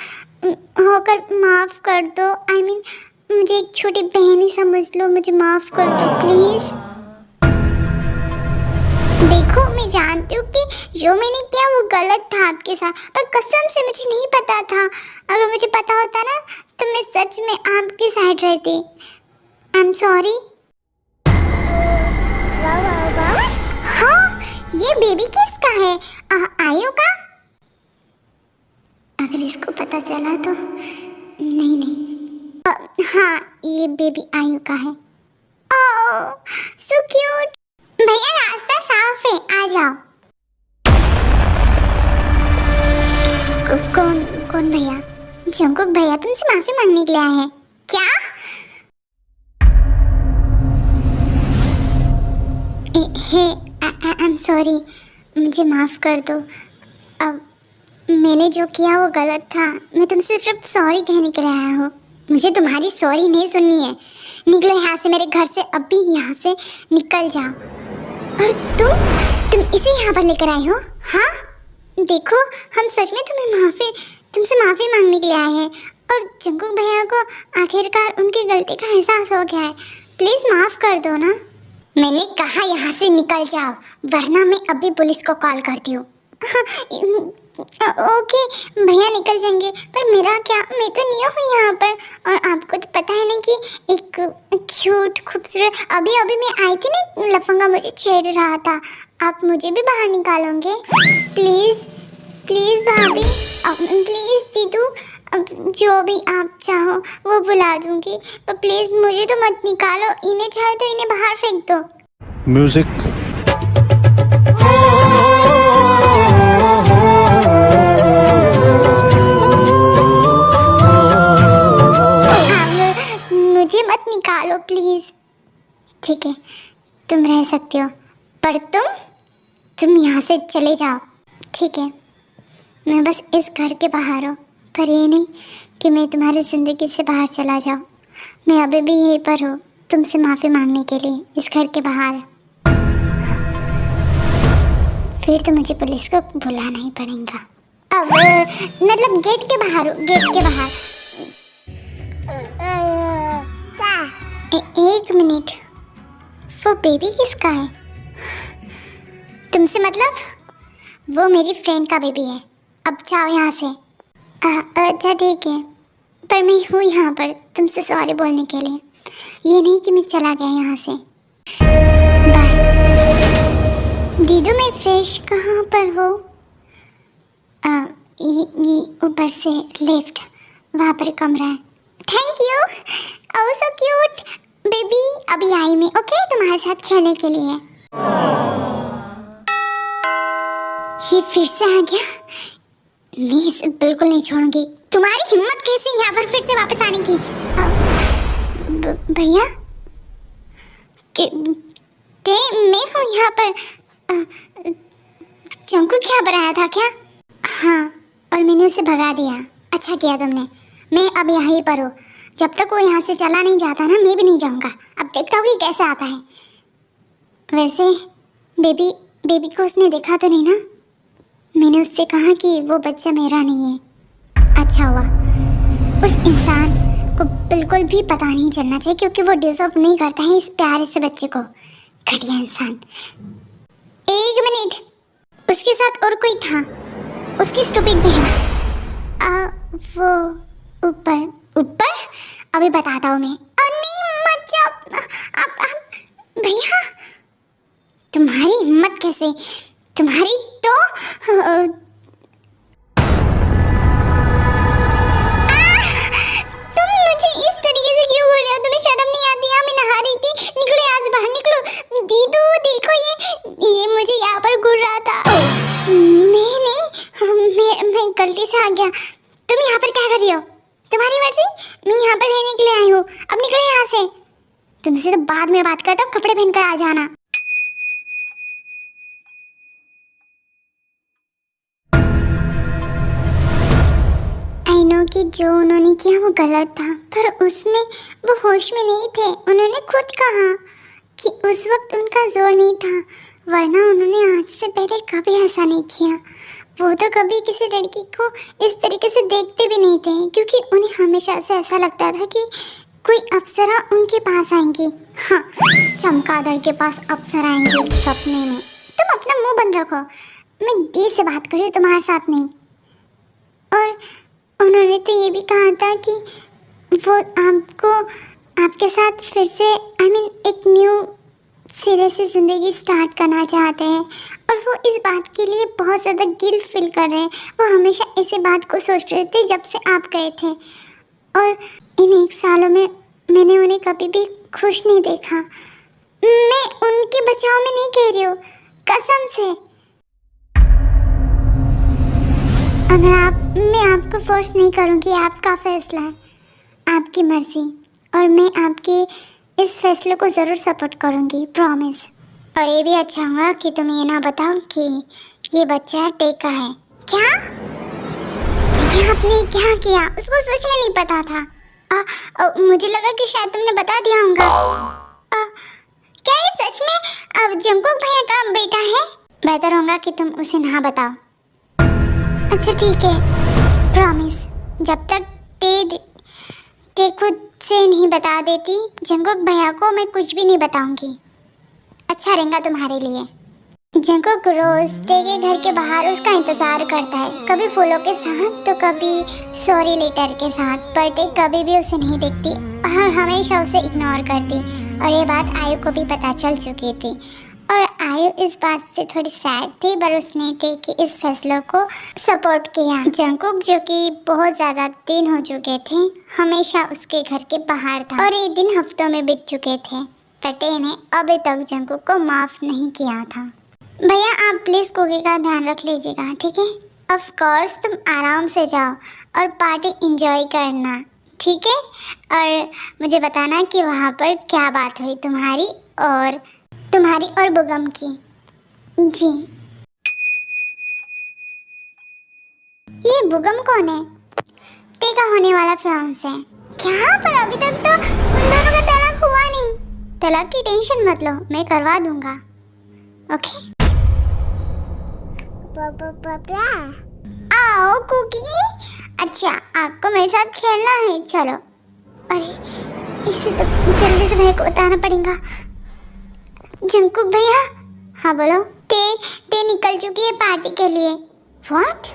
होकर माफ़ कर दो। आई मीन मुझे एक छोटी बहन ही समझ लो, मुझे माफ़ कर दो प्लीज़। देखो, मैं जानती हूँ कि जो मैंने किया वो गलत था आपके साथ, पर कसम से मुझे नहीं पता था। अगर मुझे पता होता ना तो मैं सच में आपकी साइड रहती। I am sorry. हाँ, ये बेबी किसका है? आयु का? अगर इसको पता चला तो नहीं। हाँ, ये बेबी आयु का है। ओह सो क्यूट। भैया रास्ता साफ है, आ जाओ। कौन भैया? जंगकुक भैया तुमसे माफी मांगने के लिए आए हैं क्या? आई एम सॉरी, मुझे माफ़ कर दो। अब मैंने जो किया वो गलत था। मैं तुमसे सिर्फ सॉरी कहने के लिए आया हूँ। मुझे तुम्हारी सॉरी नहीं सुननी है। निकलो यहाँ से, मेरे घर से अभी यहाँ से निकल जाओ। और तुम इसे यहाँ पर लेकर आई हो? हाँ देखो, हम सच में तुमसे माफ़ी मांगने के लिए आए हैं। और जंगकुक भैया को आखिरकार उनकी गलती का एहसास हो गया है। प्लीज़ माफ़ कर दो ना। मैंने कहा यहाँ से निकल जाओ, वरना मैं अभी पुलिस को कॉल करती हूँ। ओके भैया निकल जाएंगे, पर मेरा क्या? मैं तो न्यू हूँ यहाँ पर, और आपको तो पता है ना कि एक क्यूट खूबसूरत अभी मैं आई थी ना, लफंगा मुझे छेड़ रहा था। आप मुझे भी बाहर निकालोगे? प्लीज़ भाभी, प्लीज़ दीदू, जो भी आप चाहो वो बुला दूंगी, पर प्लीज़ मुझे तो मत निकालो। इन्हें चाहे तो इन्हें बाहर फेंक दो। म्यूजिक। मुझे मत निकालो प्लीज़। ठीक है, तुम रह सकते हो, पर तुम यहाँ से चले जाओ। ठीक है, मैं बस इस घर के बाहर हूँ, पर ये नहीं कि मैं तुम्हारी ज़िंदगी से बाहर चला जाऊँ। मैं अभी भी यहीं पर हूँ तुमसे माफ़ी मांगने के लिए, इस घर के बाहर। फिर तो मुझे पुलिस को बुलाना ही पड़ेगा। अब मतलब गेट के बाहर हूँ, गेट के बाहर। एक मिनट, वो बेबी किसका है? तुमसे मतलब? वो मेरी फ्रेंड का बेबी है। अब जाओ यहाँ से। अच्छा ठीक है, पर मैं हूँ यहाँ पर तुमसे सॉरी बोलने के लिए। ये नहीं कि मैं चला गया यहाँ से। बाय। दीदू मैं फ्रेश कहाँ पर हो? ये ऊपर से लेफ्ट, वहाँ पर कमरा है। Thank you. Oh so cute baby. अभी आई मैं, ओके, तुम्हारे साथ खेलने के लिए। ये फिर से आ गया। मैं इसे बिल्कुल नहीं छोड़ूंगी। तुम्हारी हिम्मत कैसी यहाँ पर फिर से वापस आने की? भैया मैं हूँ यहाँ पर। चंकू क्या बनाया था क्या? हाँ, और मैंने उसे भगा दिया। अच्छा किया तुमने। मैं अब यहीं पर हूँ। जब तक वो यहाँ से चला नहीं जाता ना, मैं भी नहीं जाऊँगा। अब देखता हूँ कि कैसे आता है। वैसे बेबी को उसने देखा तो नहीं ना? मैंने उससे कहा कि वो बच्चा मेरा नहीं है। अच्छा हुआ। उस इंसान को बिल्कुल भी पता नहीं चलना चाहिए, क्योंकि वो डिजर्व नहीं करता है इस प्यारे से बच्चे को। घटिया इंसान। एक मिनट, उसके साथ और कोई था, उसकी स्टूपिड बहन। वो ऊपर अभी बताता हूँ मैं। नहीं मत जाओ। आप भैया, तुम्हारी हिम्मत कैसे? तुम्हारी तो तुम मुझे इस तरीके से क्यों बोल रहे हो? तुम्हें शर्म नहीं आती? मैं नहा रही थी। निकलो यहाँ से, बाहर निकलो। दीदू देखो, ये मुझे यहाँ पर घूर रहा था। मैं गलती से आ गया। तुम यहाँ पर क्या कर रही हो? तुम्हारी मर्जी। मैं यहाँ पर रहने के लिए आई हूँ। अब निकलो यहाँ से। तुमसे तो बाद में बात करता हूँ। कपड़े पहनकर आ जाना। आई नो कि जो उन्होंने किया वो गलत था, पर उसमें वो होश में नहीं थे। उन्होंने खुद कहा कि उस वक्त उनका जोर नहीं था, वरना उन्होंने आज से पहले कभी ऐसा नहीं किया। वो तो कभी किसी लड़की को इस तरीके से देखते भी नहीं थे, क्योंकि उन्हें हमेशा से ऐसा लगता था कि कोई अप्सरा उनके पास आएंगी। हाँ, चमगादड़ के पास अप्सरा आएंगी सपने में। तुम अपना मुंह बंद रखो। मैं दी से बात कर रही हूँ, तुम्हारे साथ नहीं। और उन्होंने तो ये भी कहा था कि वो आपको आपके साथ फिर से एक न्यू सिरे से ज़िंदगी स्टार्ट करना चाहते हैं, और वो इस बात के लिए बहुत ज़्यादा गिल्ट फील कर रहे हैं। वो हमेशा इसी बात को सोच रहे थे जब से आप गए थे, और इन 1 सालों में मैंने उन्हें कभी भी खुश नहीं देखा। मैं उनके बचाव में नहीं कह रही हूँ, कसम से। मैं आपको फोर्स नहीं करूँगी, आपका फैसला है, आपकी मर्जी, और मैं आपके इस फैसले को ज़रूर सपोर्ट करूँगी, प्रॉमिस। और ये भी अच्छा होगा कि तुम ये ना बताओ कि ये बच्चा टेका है। क्या? ये आपने क्या किया? उसको सच में नहीं पता था। मुझे लगा कि शायद तुमने बता दिया होगा। क्या ये सच में अब जंकुक भैया का बेटा है? बेहतर होगा कि तुम उसे ना बताओ। अच्छा ठीक है, प्रॉमिस। जब तक टे खुद से नहीं बता देती जंकुक भैया को, मैं कुछ भी नहीं बताऊंगी। अच्छा रहेगा तुम्हारे लिए। जंकुक रोज टे के घर के बाहर उसका इंतजार करता है, कभी फूलों के साथ तो कभी सॉरी लेटर के साथ, पर टे कभी भी उसे नहीं देखती और हमेशा उसे इग्नोर करती। और ये बात आयु को भी पता चल चुकी थी, और आयु इस बात से थोड़ी सैड थी, पर उसने टे के इस फैसले को सपोर्ट किया। जंकुक, जो कि बहुत ज़्यादा दिन हो चुके थे, हमेशा उसके घर के बाहर था, और ये दिन हफ्तों में बीत चुके थे, पर टे ने अभी तक जंकुक को माफ़ नहीं किया था। भैया आप प्लीज़ कुकी का ध्यान रख लीजिएगा, ठीक है? ऑफ कोर्स, तुम आराम से जाओ और पार्टी एंजॉय करना, ठीक है? और मुझे बताना कि वहाँ पर क्या बात हुई तुम्हारी और बुगम की। जी। ये बुगम कौन है? टे का होने वाला फियांसे है। क्या? पर अभी तक तो उन दोनों का तलाक हुआ नहीं। तलाक की टेंशन मत लो, मैं करवा दूंगा। ओके? आओ कुकी। अच्छा, आपको मेरे साथ खेलना है? चलो। अरे इसे तो जल्दी से मेरे को बताना पड़ेगा। जंकुक भैया। हाँ बोलो। टे निकल चुकी है पार्टी के लिए। व्हाट?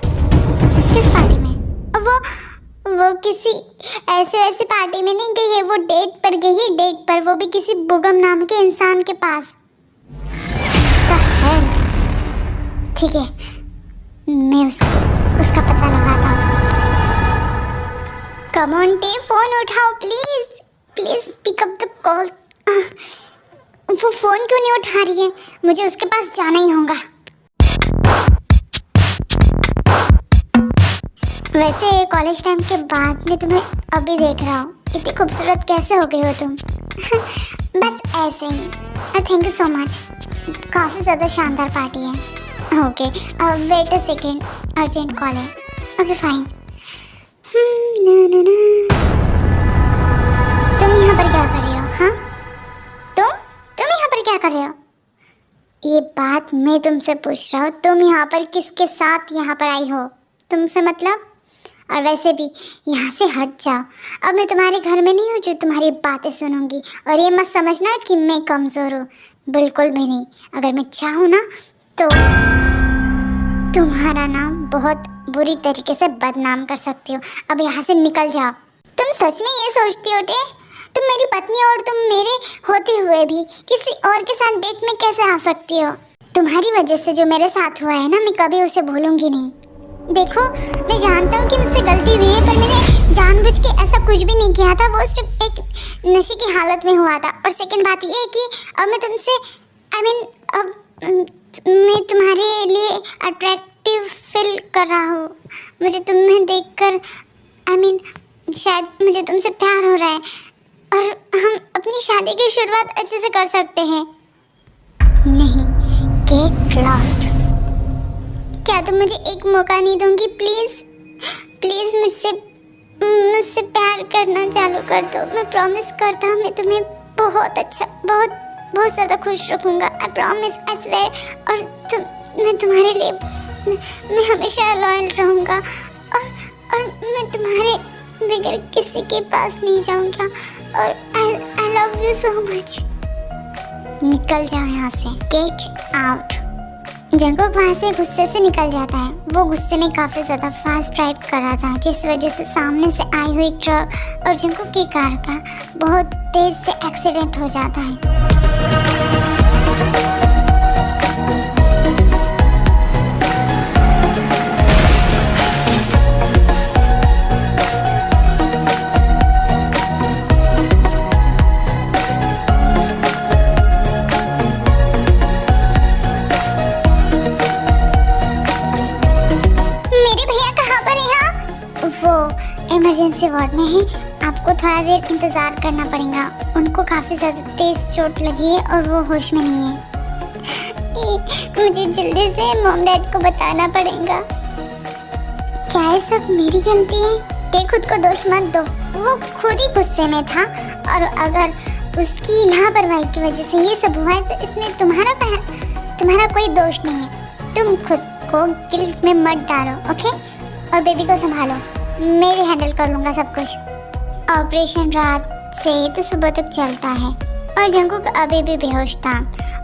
किस पार्टी में? वो किसी ऐसे पार्टी में नहीं गई है, वो डेट पर गई है, डेट पर, वो भी किसी बुगम नाम के इंसान के पास। तो है ठीक है, मैं उसका पता लगाता हूँ। कम ऑन टे, फोन उठाओ please pick up the call. वो फोन क्यों नहीं उठा रही है? मुझे उसके पास जाना ही होगा। वैसे कॉलेज टाइम के बाद में तुम्हें अभी देख रहा हूँ, इतनी खूबसूरत कैसे हो गई हो तुम? बस ऐसे ही। Thank you so much. काफ़ी ज़्यादा शानदार पार्टी है। Okay, wait a second, urgent call है। Okay fine. तुम यहाँ पर क्या कर रही हो? हाँ, तुम यहाँ पर क्या कर रहे हो? ये बात मैं तुमसे पूछ रहा हूँ, तुम यहाँ पर किसके साथ यहाँ पर आई हो? तुमसे मतलब? और वैसे भी यहाँ से हट जाओ। अब मैं तुम्हारे घर में नहीं हूँ जो तुम्हारी बातें सुनूंगी। और ये मत समझना कि मैं कमज़ोर हूँ, बिल्कुल भी नहीं। अगर मैं चाहूँ ना तो तुम्हारा नाम बहुत बुरी तरीके से बदनाम कर सकती हो। अब यहाँ से निकल जाओ। तुम सच में ये सोचती हो टे? तुम मेरी पत्नी और तुम मेरे होते हुए भी किसी और के साथ डेट में कैसे आ सकती हो? तुम्हारी वजह से जो मेरे साथ हुआ है ना, मैं कभी उसे भूलूंगी नहीं। देखो, मैं जानता हूँ कि मुझसे गलती हुई है, पर मैंने जानबूझ के ऐसा कुछ भी नहीं किया था। वो सिर्फ एक नशे की हालत में हुआ था। और सेकंड बात ये है कि अब मैं तुमसे अब मैं तुम्हारे लिए अट्रैक्टिव फील कर रहा हूँ। मुझे तुम्हें देखकर शायद मुझे तुमसे प्यार हो रहा है और हम अपनी शादी की शुरुआत अच्छे से कर सकते हैं। नहीं, गेट लॉस्ट। क्या तुम मुझे एक मौका नहीं दोगी? प्लीज़ मुझसे प्यार करना चालू कर दो। मैं प्रॉमिस करता हूँ, मैं तुम्हें बहुत ज़्यादा खुश रखूँगा। I promise, I swear. और मैं तुम्हारे लिए मैं हमेशा लॉयल रहूँगा और मैं तुम्हारे बगैर किसी के पास नहीं जाऊँगा। और I love you so much. निकल जाओ यहाँ से, गेट आउट। जंगकुक वहाँ से गुस्से से निकल जाता है। वो गुस्से में काफ़ी ज़्यादा फास्ट ड्राइव कर रहा था, जिस वजह से सामने से आई हुई ट्रक और जंगकुक की कार का बहुत तेज़ से एक्सीडेंट हो जाता है। इमरजेंसी वार्ड में है, आपको थोड़ा देर इंतज़ार करना पड़ेगा। उनको काफ़ी ज़्यादा तेज़ चोट लगी है और वो होश में नहीं है। मुझे जल्दी से मॉम डैड को बताना पड़ेगा। क्या ये सब मेरी गलती है? ते खुद को दोष मत दो, वो खुद ही गुस्से में था। और अगर उसकी लापरवाही की वजह से ये सब हुआ है तो इसमें तुम्हारा कोई दोष नहीं है। तुम खुद को गिल्ट में मत डालो, ओके? और बेबी को संभालो, मैं हैंडल कर लूँगा सब कुछ। ऑपरेशन रात से तो सुबह तक चलता है और जंगकुक अभी भी बेहोश था।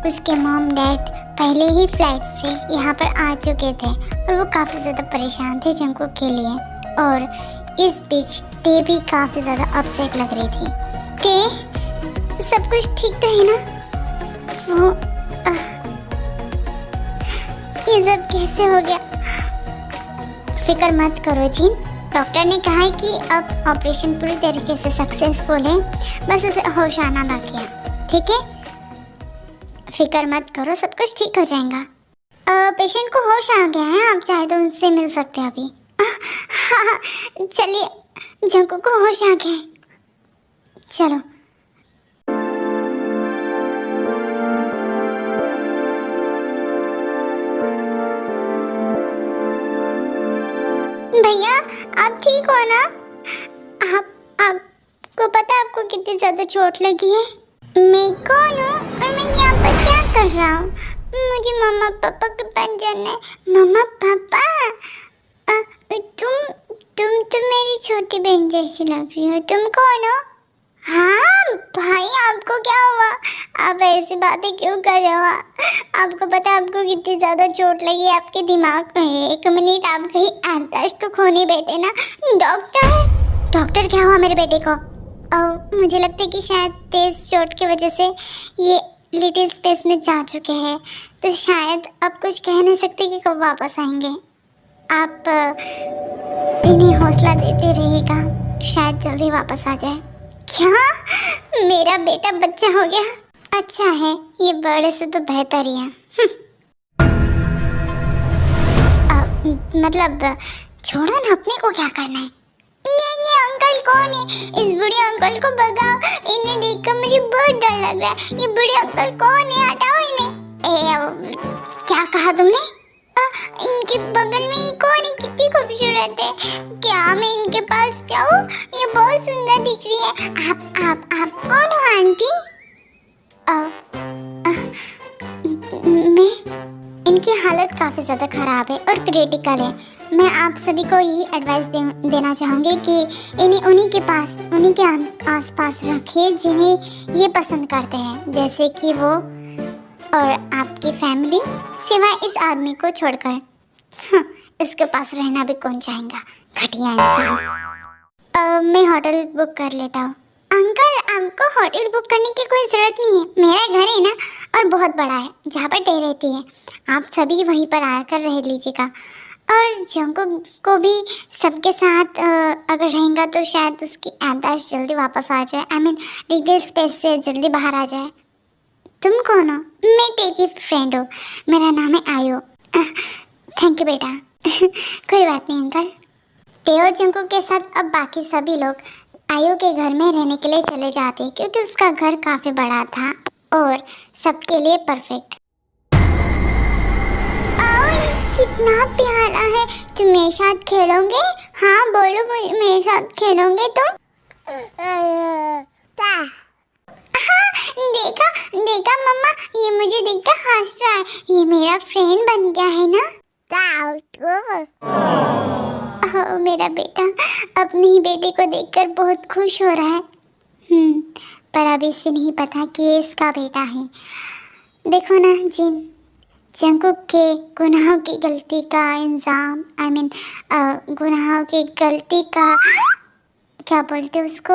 उसके मॉम डैड पहले ही फ्लाइट से यहाँ पर आ चुके थे और वो काफ़ी ज़्यादा परेशान थे जंगकुक के लिए। और इस बीच टे भी काफ़ी ज़्यादा अपसेट लग रही थी। टे, सब कुछ ठीक तो है ना? वो ये सब कैसे हो गया? फिक्र मत करो जीन, डॉक्टर ने कहा है कि अब ऑपरेशन पूरी तरीके से सक्सेसफुल है, बस उसे होश आना बाकी है। ठीक है, फिक्र मत करो, सब कुछ ठीक हो जाएगा। पेशेंट को होश आ गया है, आप चाहे तो उनसे मिल सकते हैं अभी। हाँ, चलिए, जंगकुक को होश आ गया है, चलो। भैया, आप ठीक हो ना? आपको पता है आपको कितनी ज़्यादा चोट लगी है? मैं कौन हूँ और मैं यहाँ पर क्या कर रहा हूँ? मुझे मम्मा पापा के पास जाना है। मम्मा पापा, तुम मेरी छोटी बहन जैसी लग रही हो। तुम कौन हो? हाँ भाई, आपको क्या हुआ? आप ऐसी बातें क्यों कर रहे हो? आपको पता है आपको कितनी ज़्यादा चोट लगी है आपके दिमाग में। एक मिनट, आप कहीं आदर्श तो खो नहीं बैठे ना? डॉक्टर क्या हुआ मेरे बेटे को? मुझे लगता है कि शायद तेज़ चोट की वजह से ये लिटिल स्पेस में जा चुके हैं, तो शायद अब कुछ कह नहीं सकते कि कब वापस आएंगे। आप इन्हें हौसला देते रहिएगा, शायद जल्दी वापस आ जाए। क्या मेरा बेटा बच्चा हो गया? अच्छा है, ये बड़े से तो बेहतर ही है। मतलब छोड़ो ना, अपने को क्या करना है। ये अंकल कौन है? इस बूढ़े अंकल को भगाओ, इन्हें देखकर मुझे बहुत डर लग रहा है। ये बूढ़े अंकल कौन है? हटाओ इन्हें। क्या कहा तुमने? इनके बगल में ये कौन है? कितनी खूबसूरत है। क्या मैं इनके पास जाऊं? ये बहुत सुंदर दिख रही है। आप कौन हो आंटी? मैं इनकी हालत काफ़ी ज़्यादा ख़राब है और क्रिटिकल है। मैं आप सभी को यही एडवाइस देना चाहूँगी कि इन्हें उन्हीं के आसपास रखिए जिन्हें ये पसंद करते हैं, जैसे कि वो और आपकी फैमिली, सिवाय इस आदमी को छोड़कर। इसके पास रहना भी कौन चाहेगा, घटिया इंसान। मैं होटल बुक कर लेता हूँ। अंकल, आपको होटल बुक करने की कोई ज़रूरत नहीं है। मेरा घर है ना, और बहुत बड़ा है, जहाँ पर टे रहती है। आप सभी वहीं पर आकर रह लीजिएगा। और जंकुक को भी सबके साथ अगर रहेगा तो शायद उसकी याददाश्त जल्दी वापस आ जाए। आई मीन लीगल स्पेस से जल्दी बाहर आ जाए। तुम कौन हो? मैं टे की फ्रेंड हूँ, मेरा नाम है आयो। थैंक यू बेटा। कोई बात नहीं अंकल। टे और जंकुक के साथ अब बाकी सभी लोग आयो के घर में रहने के लिए चले जाते, क्योंकि उसका घर काफ़ी बड़ा था और सबके लिए परफेक्ट। कितना प्यारा है। तुम मेरे साथ खेलोगे? हाँ बोलो, मेरे साथ खेलोगे तुम? हाँ, देखा मम्मा, ये मुझे देखकर हंस रहा है। ये मेरा फ्रेंड बन गया है ना। मेरा बेटा अपनी ही बेटे को देखकर बहुत खुश हो रहा है। पर अभी इसे नहीं पता कि ये इसका बेटा है। देखो ना जंकुक के गुनाहों की गलती का इंजाम, आई मीन गुनाहों की गलती का क्या बोलते उसको?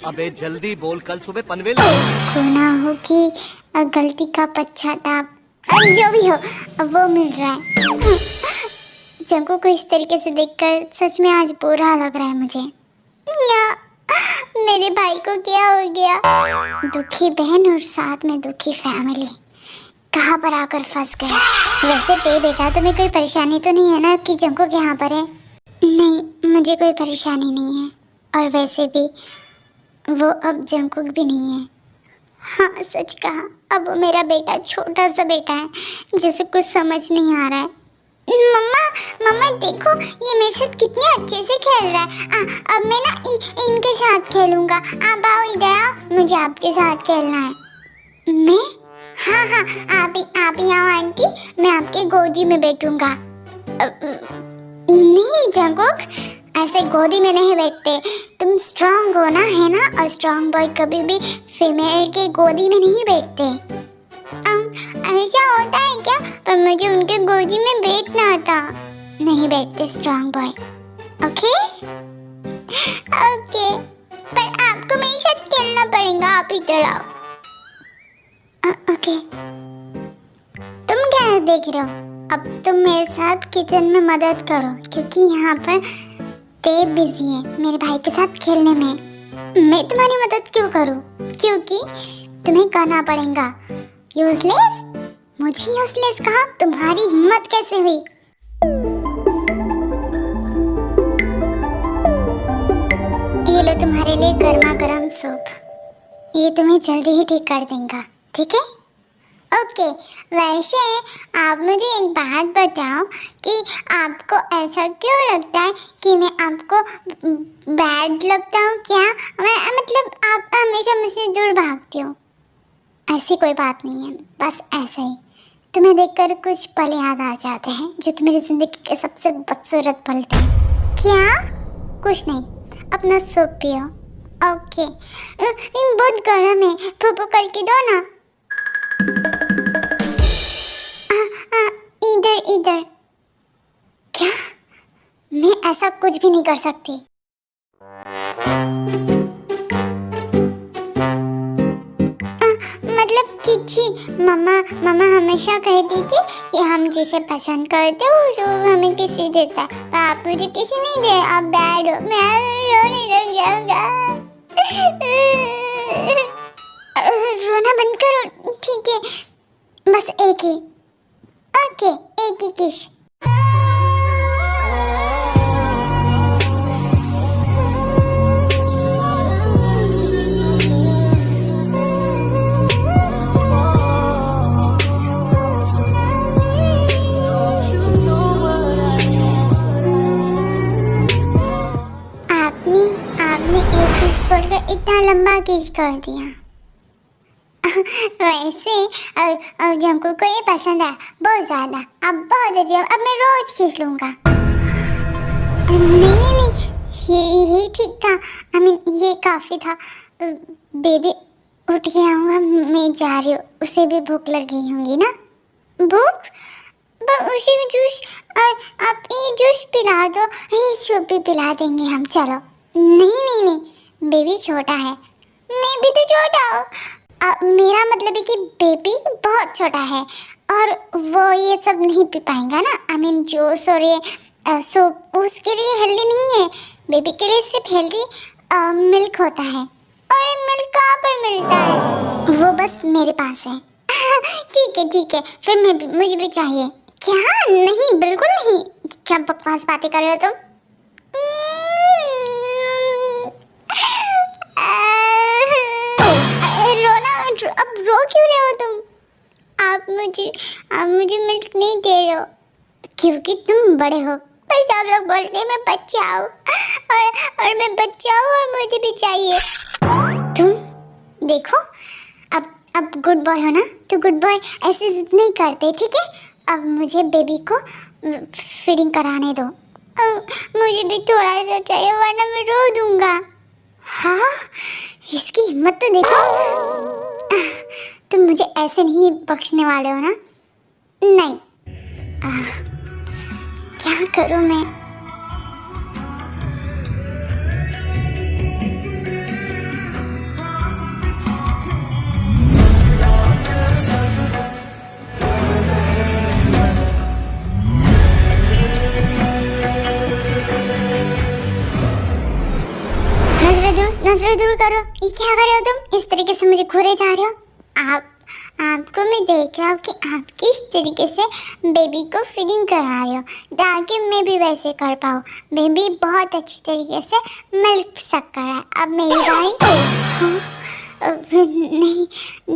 अबे जल्दी बोल, कल सुबह पनवेल। गुनाहों की गलती का पश्चाताप, जो भी हो वो मिल रहा है। जंकुक को इस तरीके से देखकर सच में आज बुरा लग रहा है मुझे। मेरे भाई को क्या हो गया? दुखी बहन और साथ में दुखी फैमिली कहाँ पर आकर फंस गए। वैसे टे बेटा, तुम्हें कोई परेशानी तो नहीं है ना कि जंकुक यहाँ पर है? नहीं, मुझे कोई परेशानी नहीं है। और वैसे भी वो अब जंकुक भी नहीं है। हाँ सच कहा, अब वो मेरा बेटा छोटा सा बेटा है जिसे कुछ समझ नहीं आ रहा है। मम्मा देखो, ये मेरे साथ कितने अच्छे से खेल रहा है। अब मैं ना इनके साथ खेलूंगा। आप आओ इधर आओ, मुझे आपके साथ खेलना है। मैं? हाँ, आप ही आओ आंटी, मैं आपके गोदी में बैठूंगा। नहीं जंकुक, ऐसे गोदी में नहीं बैठते। तुम स्ट्रांग हो ना, है ना? और स्ट्रांग बॉय कभी भी फीमेल के गोदी में नहीं बैठते। ऐसा होता है क्या? पर मुझे उनके गोदी में बैठना था। नहीं बैठते स्ट्रांग बॉय। ओके, पर आपको मेरे साथ खेलना पड़ेगा। आप इधर आओ। ओके, तुम क्या देख रहे हो? अब तुम मेरे साथ किचन में मदद करो, क्योंकि यहाँ पर ते बिजी है मेरे भाई के साथ खेलने में। मैं तुम्हारी मदद क्यों करूँ? क्योंकि तुम्हें करना पड़ेगा। यूजलेस? मुझे यूजलेस कहा? तुम्हारी हिम्मत कैसे हुई? ये लो तुम्हारे लिए गर्मा गर्म सूप। ये तुम्हें जल्दी ही ठीक कर देगा, ठीक है? ओके, वैसे आप मुझे एक बात बताओ कि आपको ऐसा क्यों लगता है कि मैं आपको बैड लगता हूँ क्या? मतलब आप हमेशा मुझसे दूर भागती हो। ऐसी कोई बात नहीं है, बस ऐसे ही तुम्हें देखकर कुछ पल याद आ जाते हैं जो कि मेरी ज़िंदगी के सबसे बदसूरत पल थे। क्या? कुछ नहीं, अपना सूप पियो। ओके, बहुत गर्म है, फूफू करके दो ना। इधर। क्या? मैं ऐसा कुछ भी नहीं कर सकती। मतलब किसी मम्मा हमेशा कहती थी कि हम जिसे पसंद करते वो हमें किसी देता, आप मुझे किसी नहीं दे। आप बैड हो, मैं रोने लग जाऊंगा। रोना बंद करो, ठीक है? बस एक ही, ओके, एक ही किस। किस बोलकर इतना लंबा किस कर दिया। वैसे अब जंकुक को ये पसंद है बहुत ज़्यादा। अब बहुत अच्छी, अब मैं रोज खींच लूँगा। नहीं, ये ठीक था। ये काफ़ी था। बेबी उठ गया होगा, मैं जा रही हूँ। उसे भी भूख लगी होंगी ना। भूख? उसे भी जूस, आप ये जूस पिला दो, ये सूप भी पिला देंगे हम। चलो। नहीं, बेबी छोटा है। मैं भी तो छोटा हूँ। मेरा मतलब है कि बेबी बहुत छोटा है और वो ये सब नहीं पी पाएगा ना। जूस और ये सूप उसके लिए हेल्दी नहीं है। बेबी के लिए सिर्फ हेल्दी मिल्क होता है। और ये मिल्क कहाँ पर मिलता है? वो बस मेरे पास है। ठीक है, फिर मुझे भी चाहिए। क्या? नहीं, बिल्कुल नहीं। क्या बकवास बातें कर रहे हो तुम? अब रो क्यों रहे हो तुम? आप मुझे मिल्क नहीं दे रहे हो क्योंकि तुम बड़े हो। पर सब लोग बोलते हैं मैं बच्चा हूँ और मैं बच्चा हूँ और मुझे भी चाहिए। तुम देखो, अब गुड बॉय हो ना, तो गुड बॉय ऐसे जिद नहीं करते, ठीक है? अब मुझे बेबी को फीडिंग कराने दो। मुझे भी थोड़ा सा चाहिए वरना मैं रो दूंगा। हाँ, इसकी हिम्मत तो देखो। तुम मुझे ऐसे नहीं बख्शने वाले हो ना? नहीं। क्या करूं मैं? नजर दूर करो। ये क्या कर रहे हो तुम? इस तरीके से मुझे घूरे जा रहे हो। आपको मैं देख रहा हूँ कि आप किस तरीके से बेबी को फीडिंग करा रहे हो ताकि मैं भी वैसे कर पाऊँ। बेबी बहुत अच्छी तरीके से मिल्क सक कर रहा है। अब मेरी बारी। नहीं,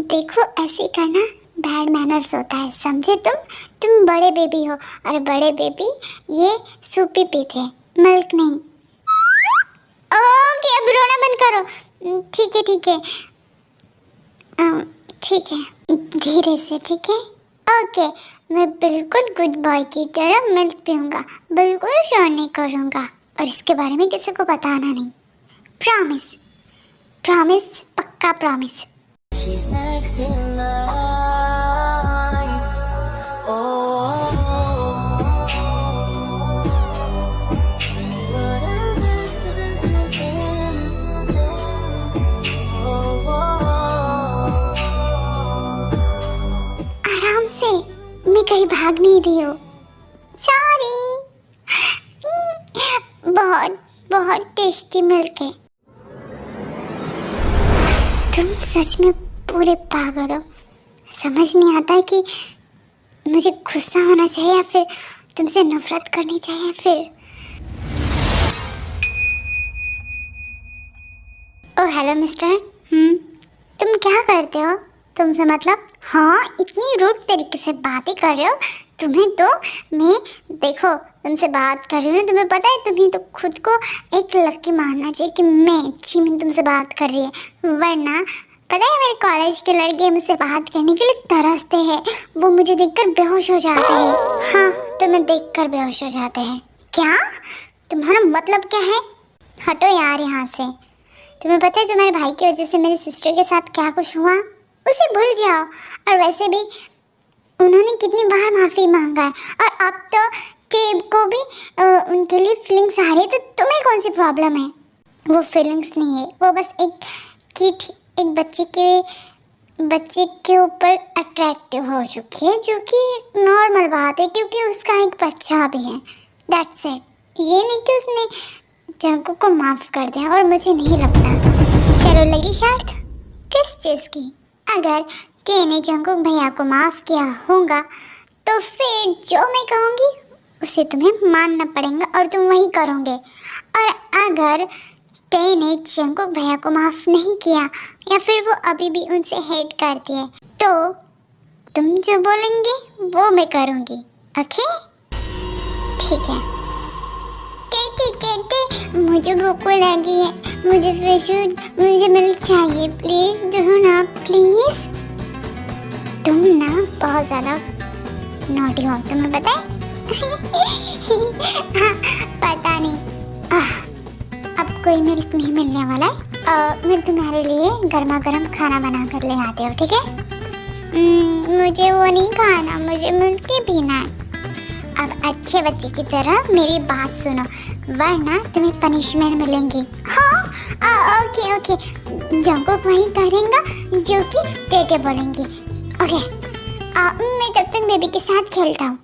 देखो ऐसे करना बैड मैनर्स होता है, समझे? तुम बड़े बेबी हो और बड़े बेबी ये सूप ही पीते हैं, मिल्क नहीं। ओके, अब रोना बंद करो। ठीक है, धीरे से, ठीक है? ओके, मैं बिल्कुल गुड बॉय की तरह मिल्क पीऊँगा, बिल्कुल शोर नहीं करूँगा और इसके बारे में किसी को बताना नहीं। प्रॉमिस, पक्का promise. She's next in line. Oh, whatever again. Oh, आराम से, मैं कहीं भाग नहीं रही हूँ। सॉरी। बहुत टेस्टी मिल्क है। तुम सच में पूरे पागल हो। समझ नहीं आता है कि मुझे गुस्सा होना चाहिए या फिर तुमसे नफरत करनी चाहिए। फिर ओ हेलो मिस्टर। तुम क्या करते हो? तुमसे मतलब? हाँ, इतनी रूड तरीके से बातें कर रहे हो। तुम्हें तो मैं देखो तुमसे बात कर रही हूँ ना, तुम्हें पता है तुम्हें तो खुद को एक लक्की मारना चाहिए कि मैं चीमी तुमसे बात कर रही है। वरना पता है मेरे कॉलेज के लड़के मुझसे बात करने के लिए तरसते हैं। वो मुझे देखकर बेहोश हो जाते हैं। हाँ, तुम्हें देखकर बेहोश हो जाते हैं। क्या? तुम्हारा मतलब क्या है? हटो यार यहाँ से। तुम्हें पता है तुम्हारे भाई की वजह से मेरी सिस्टर के साथ क्या कुछ हुआ? उसे भूल जाओ। और वैसे भी उन्होंने कितनी बार माफ़ी मांगा है और अब तो टेब को भी उनके लिए फीलिंग्स आ रही है, तो तुम्हें कौन सी प्रॉब्लम है? वो फीलिंग्स नहीं है, वो बस एक बच्चे के ऊपर अट्रैक्टिव हो चुकी है, जो कि नॉर्मल बात है क्योंकि उसका एक बच्चा भी है। That's it. ये नहीं कि उसने जंकुक को माफ़ कर दिया और मुझे नहीं लगता। चलो लगी शर्त? किस चीज़ की? अगर टे ने जंकुक भैया को माफ़ किया होगा तो फिर जो मैं कहूँगी उसे तुम्हें मानना पड़ेगा और तुम वही करोगे। और अगर टे ने जंकुक भैया को माफ़ नहीं किया या फिर वो अभी भी उनसे हेट करती है तो तुम जो बोलेंगे वो मैं करूँगी। ओके? ठीक है। टे मुझे भूख लगी है, मुझे फिश, मुझे मिल्क चाहिए, प्लीज दो ना प्लीज। तुम ना बहुत ज्यादा नॉटी हो, तुम्हें पता है? हाँ, पता नहीं। अब कोई मिल्क नहीं मिलने वाला है। मैं तुम्हारे लिए गर्मा गर्म खाना बना कर ले आती हूँ, ठीक है? मुझे वो नहीं खाना, मुझे मिल्क ही पीना है। अब अच्छे बच्चे की तरह मेरी बात सुनो, वरना तुम्हें पनिशमेंट मिलेंगी। हाँ, ओके ओके। जंगकुक वही करेगा जो कि टेटे बोलेंगी। ओके, मैं तब तक बेबी के साथ खेलता हूँ।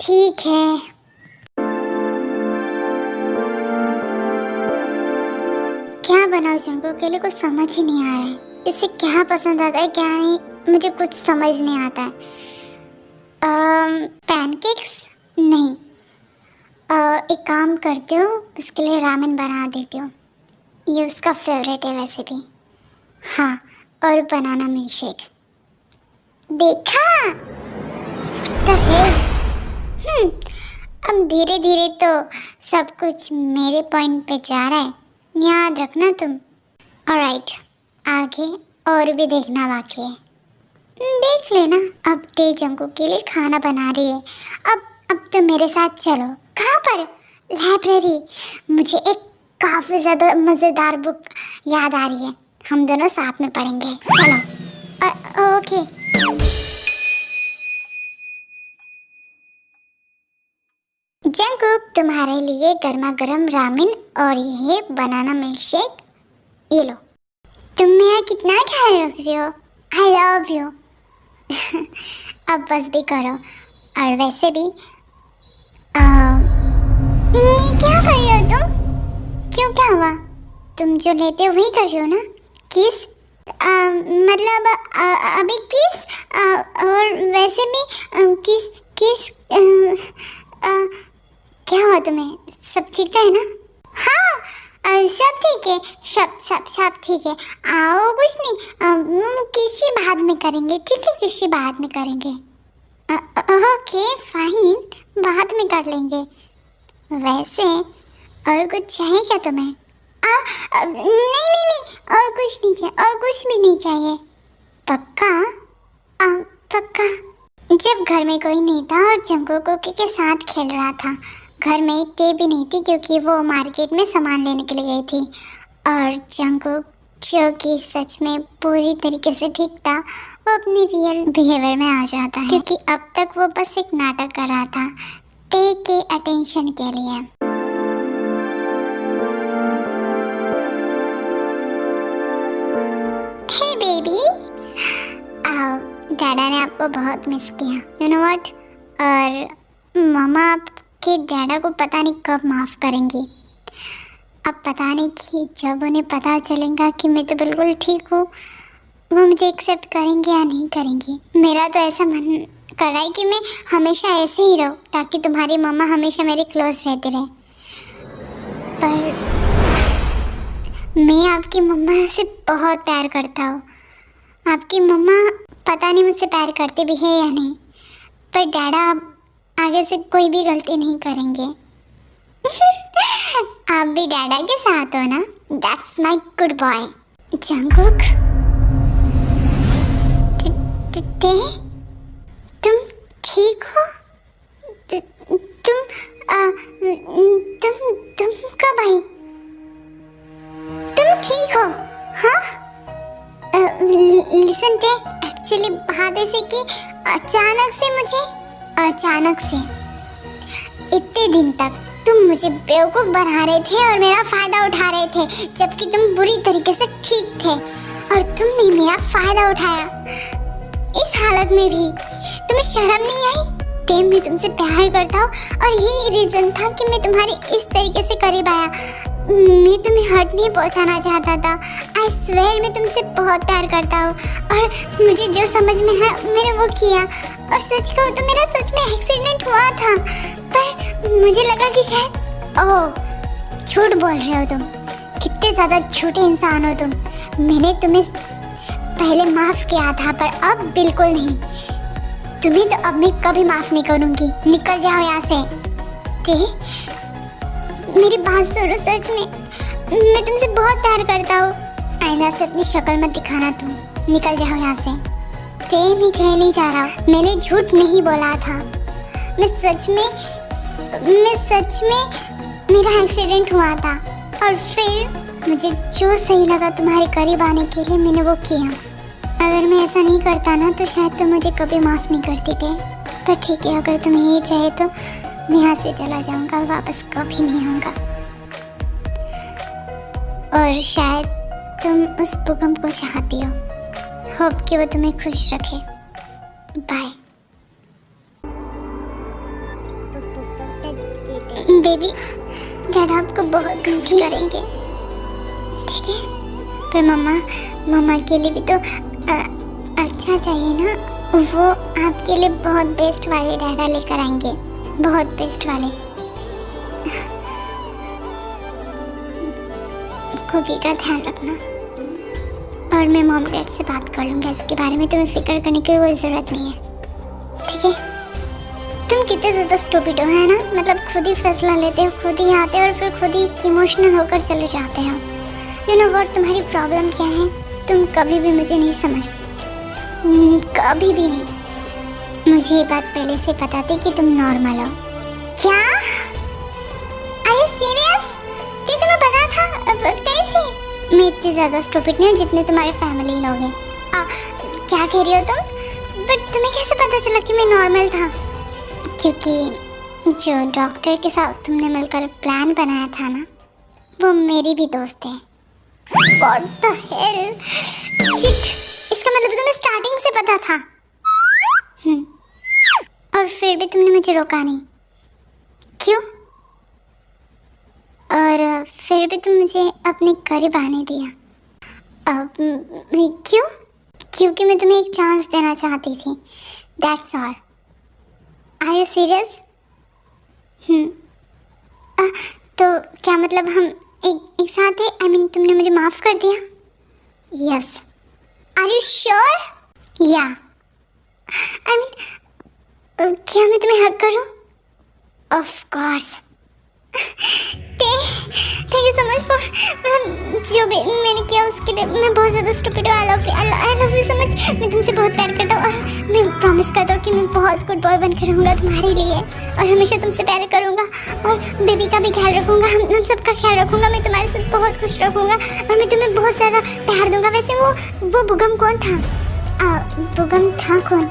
ठीक है। क्या बनाऊँ जंगकुक के लिए, कुछ समझ ही नहीं आ रहा है। इसे क्या पसंद आता है क्या नहीं, मुझे कुछ समझ नहीं आता है। पैनकेक्स नहीं, एक काम करती हूँ, इसके लिए रामेन बना देती हूँ। ये उसका फेवरेट है वैसे भी। हाँ, और बनाना मिल्क शेक। देखा तो है। अब धीरे धीरे तो सब कुछ मेरे पॉइंट पे जा रहा है, याद रखना तुम। ऑलराइट, आगे और भी देखना बाकी है। देख लेना। अब टे जंगकुक के लिए खाना बना रही है। अब तो मेरे साथ चलो। कहाँ पर? लाइब्रेरी। मुझे एक काफ़ी ज़्यादा मज़ेदार बुक याद आ रही है, हम दोनों साथ में पढ़ेंगे। चलो। ओके। जंगकुक, तुम्हारे लिए गर्मा गर्म रामेन और ये बनाना मिल्क शेक, ये लो। तुम मेरा कितना ख्याल रख रही हो। I love you. अब बस भी करो। और वैसे भी ये क्या कर रही हो तुम? क्यों, क्या हुआ? तुम जो लेते हो वही कर रही हो ना? किस मतलब अभी किस और वैसे भी किस क्या हुआ तुम्हें? सब ठीक है ना? हाँ, सब ठीक है, सब ठीक है। आओ, कुछ नहीं, किसी बाद में करेंगे, ठीक है? किसी बाद में करेंगे। ओके फाइन, बाद में कर लेंगे। वैसे और कुछ चाहिए क्या तुम्हें? नहीं, और कुछ नहीं चाहिए, और कुछ भी नहीं चाहिए। पक्का? पक्का। जब घर में कोई नहीं था और जंगकुक के साथ खेल रहा था, घर में टे भी नहीं थी क्योंकि वो मार्केट में सामान लेने के लिए गई थी। और जंगकुक, जो कि सच में पूरी तरीके से ठीक था, वो अपने रियल बिहेवियर में आ जाता है क्योंकि अब तक वो बस एक नाटक कर रहा था टे के अटेंशन के लिए। हे बेबी, डैडा ने आपको बहुत मिस किया, यू नो व्हाट? और मामा आपके डैडा को पता नहीं कब माफ़ करेंगी। अब पता नहीं कि जब उन्हें पता चलेगा कि मैं तो बिल्कुल ठीक हूँ, वो मुझे एक्सेप्ट करेंगे या नहीं करेंगी। मेरा तो ऐसा मन कर रहा है कि मैं हमेशा ऐसे ही रहूँ ताकि तुम्हारी मम्मा हमेशा मेरे क्लोज रहती रहे। पर मैं आपकी मम्मा से बहुत प्यार करता हूँ। आपकी मम्मा पता नहीं मुझसे प्यार करते भी है या नहीं, पर डैडा आगे से कोई भी गलती नहीं करेंगे। आप भी डैडा के साथ हो ना? That's my good boy. Jungkook, तुम ठीक हो? तुम कब आई? तुम ठीक हो? हाँ? लिसन टे, एक्चुअली बात ऐसे कि अचानक से इतने दिन तक तुम मुझे बेवकूफ़ बना रहे थे और मेरा फ़ायदा उठा रहे थे, जबकि तुम बुरी तरीके से ठीक थे और तुमने मेरा फ़ायदा उठाया। इस हालत में भी तुम्हें शर्म नहीं आई? टेम, मैं तुमसे प्यार करता हूँ और यही रीज़न था कि मैं तुम्हारी इस तरीके से करीब आया। मैं तुम्हें हर्ट नहीं पहुंचाना चाहता था। आई स्वेयर मैं तुमसे बहुत प्यार करता हूँ और मुझे जो समझ में है मैंने वो किया। और सच कहूँ तो मेरा सच में एक्सीडेंट हुआ था, पर मुझे लगा कि शायद ओह, झूठ बोल रहे हो तुम। कितने ज़्यादा झूठे इंसान हो तुम। मैंने तुम्हें पहले माफ़ किया था पर अब बिल्कुल नहीं। तुम्हें तो अब मैं कभी माफ़ नहीं करूँगी। निकल जाओ यहाँ से। मेरी बात सुनो, सच में मैं तुमसे बहुत प्यार करता हूँ। आईना से अपनी शक्ल मत दिखाना, तुम निकल जाओ यहाँ से। मैं कहीं नहीं जा रहा, मैंने झूठ नहीं बोला था। मैं सच में मेरा एक्सीडेंट हुआ था और फिर मुझे जो सही लगा तुम्हारे करीब आने के लिए मैंने वो किया। अगर मैं ऐसा नहीं करता ना तो शायद तुम मुझे कभी माफ़ नहीं करती थे। पर ठीक है, अगर तुम्हें ये चाहे तो मैं यहाँ से चला जाऊँगा, वापस कभी नहीं आऊँगा। और शायद तुम उस भूकंप को चाहती हो। होप कि वो तुम्हें खुश रखे। बाय बेबी, डैड आपको बहुत मिस करेंगे, ठीक है? पर मम्मा के लिए भी तो अच्छा चाहिए ना। वो आपके लिए बहुत बेस्ट वाले डैडा लेकर आएंगे, बहुत बेस्ट वाले। कुकी का ध्यान रखना। और मैं मॉम डैड से बात कर लूँगा इसके बारे में, तुम्हें फिक्र करने की कोई ज़रूरत नहीं है, ठीक है? तुम कितने ज़्यादा स्टूपिड हो, है ना? मतलब खुद ही फैसला लेते हो, खुद ही आते हो और फिर खुद ही इमोशनल होकर चले जाते हो। यू नो व्हाट, तुम्हारी प्रॉब्लम क्या है? तुम कभी भी मुझे नहीं समझते, कभी भी नहीं। मुझे ये बात पहले से पता थी कि तुम नॉर्मल हो। क्या? Are you serious? ये तुम्हें पता था? कैसे? मैं इतनी ज़्यादा स्टूपिड नहीं हूँ जितने तुम्हारे फैमिली लोग हैं। क्या कह रही हो तुम? बट तुम्हें कैसे पता चला कि मैं नॉर्मल था? क्योंकि जो डॉक्टर के साथ तुमने मिलकर प्लान बनाया था ना, वो मेरी भी दोस्त है। What the hell? Shit! इसका मतलब तुम्हें स्टार्टिंग से पता था। और फिर भी तुमने मुझे रोका नहीं, क्यों? और फिर भी तुम मुझे अपने करीब आने दिया। क्यों? क्योंकि मैं तुम्हें एक चांस देना चाहती थी। That's all. Are you serious? तो क्या मतलब हम एक साथ है? I mean, तुमने मुझे माफ़ कर दिया? Yes. Are you sure? Yeah. I mean, क्या मैं तुम्हें हक करूं? Of course. Thank you so much for जो भी मैंने किया उसके लिए। मैं बहुत ज़्यादा स्टूपिड हूँ। I love you so much. मैं तुमसे बहुत प्यार करता हूँ और मैं प्रॉमिस करता हूँ कि मैं बहुत गुड बॉय बनकर रहूँगा तुम्हारे लिए और हमेशा तुमसे प्यार करूँगा और बेबी का भी ख्याल रखूँगा। हम सबका ख्याल रखूँगा। मैं तुम्हारे साथ बहुत खुश रखूँगा और मैं तुम्हें बहुत ज़्यादा प्यार दूँगा। वैसे वो भूकंप कौन था? भूकंप था कौन?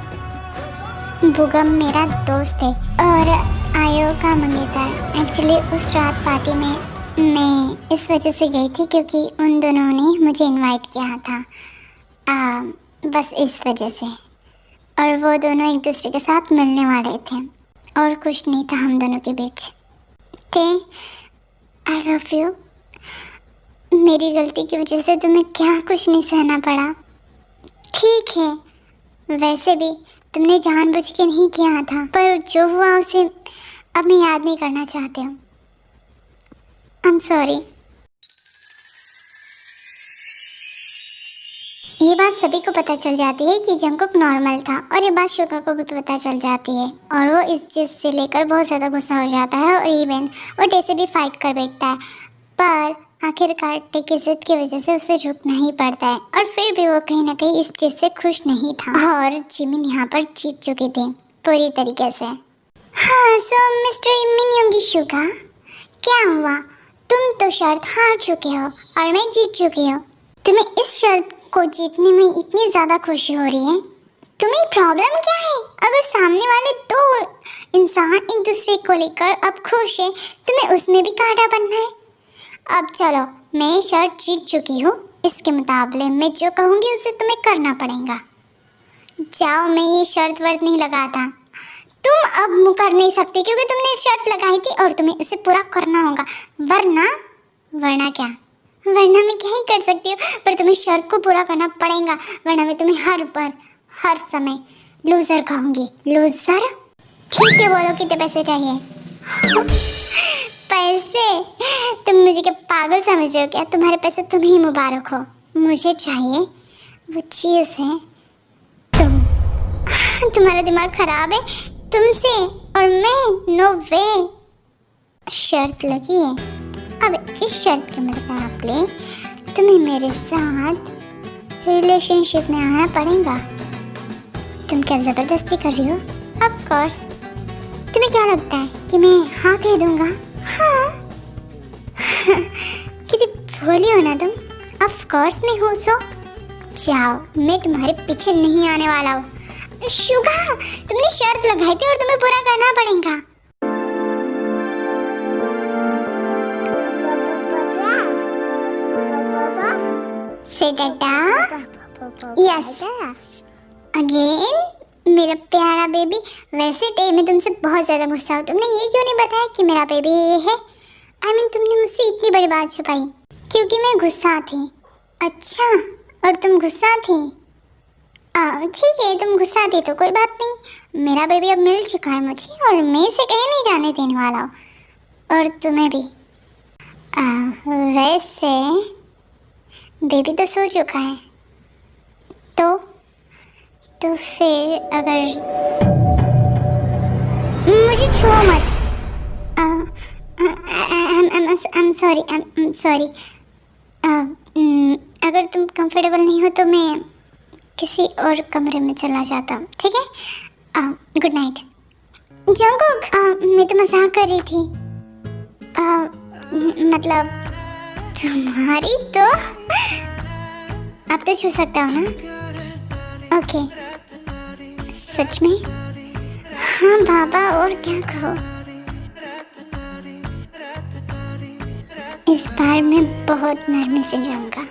भूकंप मेरा दोस्त है और आयो का मंगेतर। एक्चुअली उस रात पार्टी में मैं इस वजह से गई थी क्योंकि उन दोनों ने मुझे इनवाइट किया था, बस इस वजह से। और वो दोनों एक दूसरे के साथ मिलने वाले थे और कुछ नहीं था हम दोनों के बीच। I love you. मेरी गलती की वजह से तुम्हें क्या कुछ नहीं सहना पड़ा, ठीक है? वैसे भी तुमने जानबूझ के नहीं किया था, पर जो हुआ उसे अब मैं याद नहीं करना चाहती हूँ। I am sorry. ये बात सभी को पता चल जाती है कि जंगकुक नॉर्मल था और ये बात शुका को भी पता चल जाती है और वो इस चीज़ से लेकर बहुत ज़्यादा गुस्सा हो जाता है और इवन वो टे से भी फाइट कर बैठता है। पर आखिरकार टे की जिद की वजह से उसे झुकना ही पड़ता है और फिर भी वो कहीं ना कहीं इस चीज़ से खुश नहीं था और जिमिन यहाँ पर जीत चुकी थी पूरी तरीके से। हाँ, सो मिस्टर मिन्योंगी शुगा, क्या हुआ? तुम तो शर्त हार चुके हो और मैं जीत चुकी हूँ। तुम्हें इस शर्त को जीतने में इतनी ज़्यादा खुशी हो रही है? तुम्हें प्रॉब्लम क्या है? अगर सामने वाले दो इंसान एक दूसरे को लेकर अब खुश है, तुम्हें उसमें भी कांटा बनना है? अब चलो, मैं शर्त जीत चुकी हूँ, इसके मुकाबले मैं जो कहूँगी उसे तुम्हें करना पड़ेगा। जाओ, मैं ये शर्त वर्त नहीं लगाता। तुम अब मुकर नहीं सकती क्योंकि तुमने शर्त लगाई थी और तुम्हें उसे पूरा करना होगा, वरना क्या? वरना मैं क्या ही कर सकती हूँ, पर तुम्हें शर्त को पूरा करना पड़ेगा, वरना मैं तुम्हें हर समय लूज़र कहूँगी। लूज़र? ठीक है, बोलो कितने पैसे चाहिए? पैसे? तुम मुझे क्या पागल समझ रहे हो क्या? तुम्हारे पैसे तुम ही मुबारक हो। मुझे चाहिए वो चीज़ है तुम। तुम्हारा दिमाग खराब है? तुमसे और मैं? नो वे। शर्त लगी है अब इस शर्त के मुताबिक तुम्हें मेरे साथ रिलेशनशिप में आना पड़ेगा। तुम क्या जबरदस्ती कर रही हो? Of course. तुम्हें क्या लगता है कि मैं हाँ कह दूंगा? हाँ। कितनी भोली हो ना तुम। ऑफ कोर्स मैं हूँ। सो जाओ, मैं तुम्हारे पीछे नहीं आने वाला हूँ। शुगा, तुमने शर्त लगाई थी और तुम्हें पूरा करना पड़ेगा। से टाटा। यस अगेन मेरा प्यारा बेबी। वैसे डे मैं तुमसे बहुत ज़्यादा गुस्सा हूँ। तुमने ये क्यों नहीं बताया कि मेरा बेबी ये है? तुमने मुझसे इतनी बड़ी बात छुपाई क्योंकि मैं गुस्सा थी। अच्छा, और तुम गुस्सा थी? ठीक है, तुम गुस्सा थी तो कोई बात नहीं। मेरा बेबी अब मिल चुका है मुझे और मैं इसे कहीं नहीं जाने देने वाला हूँ, और तुम्हें भी। वैसे बेबी तो सो चुका है, तो फिर अगर मुझे छुओ मत। I'm sorry। अगर तुम कंफर्टेबल नहीं हो तो मैं किसी और कमरे में चला जाता हूँ, ठीक है? Good night. जंगकुक, मैं तो मजाक कर रही थी। मतलब तुम्हारी तो अब तो छू सकता हूँ ना? ओके। सच में? हाँ बाबा, और क्या कहो। इस बार मैं बहुत नरमी से जाऊंगा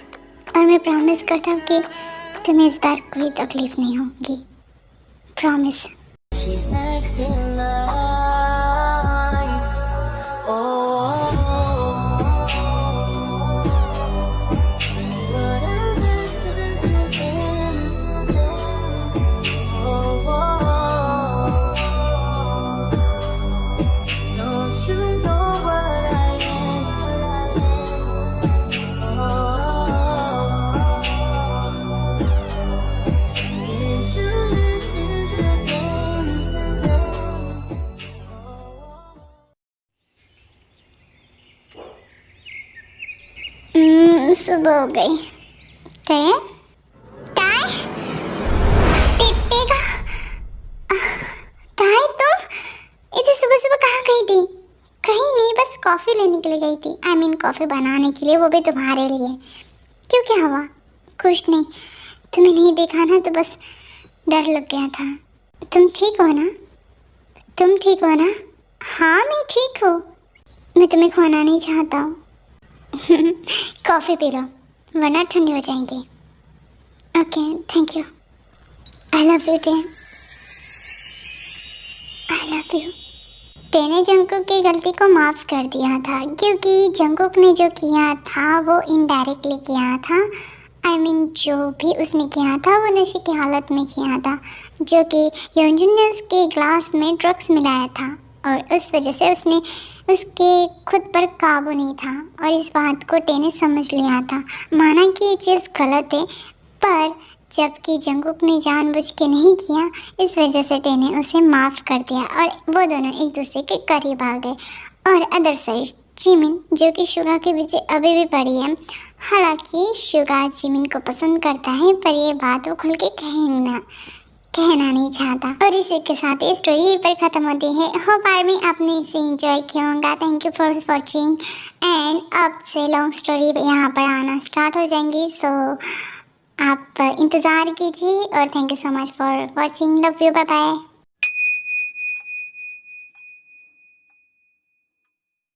और मैं प्रॉमिस करता हूँ कि तुम्हें इस बार कोई तकलीफ नहीं होगी। Promise. She's next in line. Oh, whatever begin. Oh, don't you know what I am? Did you listen to them? सुबह हो गई। टाय तुम इतनी सुबह सुबह कहाँ गई थी? कहीं नहीं, बस कॉफ़ी लेने के लिए गई थी। कॉफ़ी बनाने के लिए, वो भी तुम्हारे लिए। क्यों, क्या हुआ? कुछ नहीं। तुम्हें नहीं देखा ना तो बस डर लग गया था। तुम ठीक हो ना? तुम ठीक हो ना? हाँ मैं ठीक हूँ। मैं तुम्हें खोना नहीं चाहता हूँ। कॉफ़ी पी लो वरना ठंडी हो जाएंगी। Okay, thank you. I love you day. I love you. Day ने जंगकुक की गलती को माफ़ कर दिया था क्योंकि जंगकुक ने जो किया था वो इनडायरेक्टली किया था। जो भी उसने किया था वो नशे की हालत में किया था, जो कि योंजुन ने उसके ग्लास में ड्रग्स मिलाया था और उस वजह से उसके खुद पर काबू नहीं था। और इस बात को टे ने समझ लिया था। माना कि ये चीज़ गलत है, पर जबकि जंगकुक ने जानबूझ के नहीं किया, इस वजह से टे ने उसे माफ़ कर दिया और वो दोनों एक दूसरे के करीब आ गए। और अदर साइड जिमिन, जो कि शुगा के पीछे अभी भी पड़ी है। हालांकि शुगा जिमिन को पसंद करता है, पर ये बात वो खुल के कहना नहीं चाहता। और इसी के साथ ये स्टोरी यहीं पर ख़त्म होती है। होप आर्मी आपने इसे एंजॉय किया होगा। Thank you for watching. And अब से लॉन्ग स्टोरी यहाँ पर आना स्टार्ट हो जाएंगी, सो आप इंतज़ार कीजिए। और thank you so much for watching. Love you, bye bye.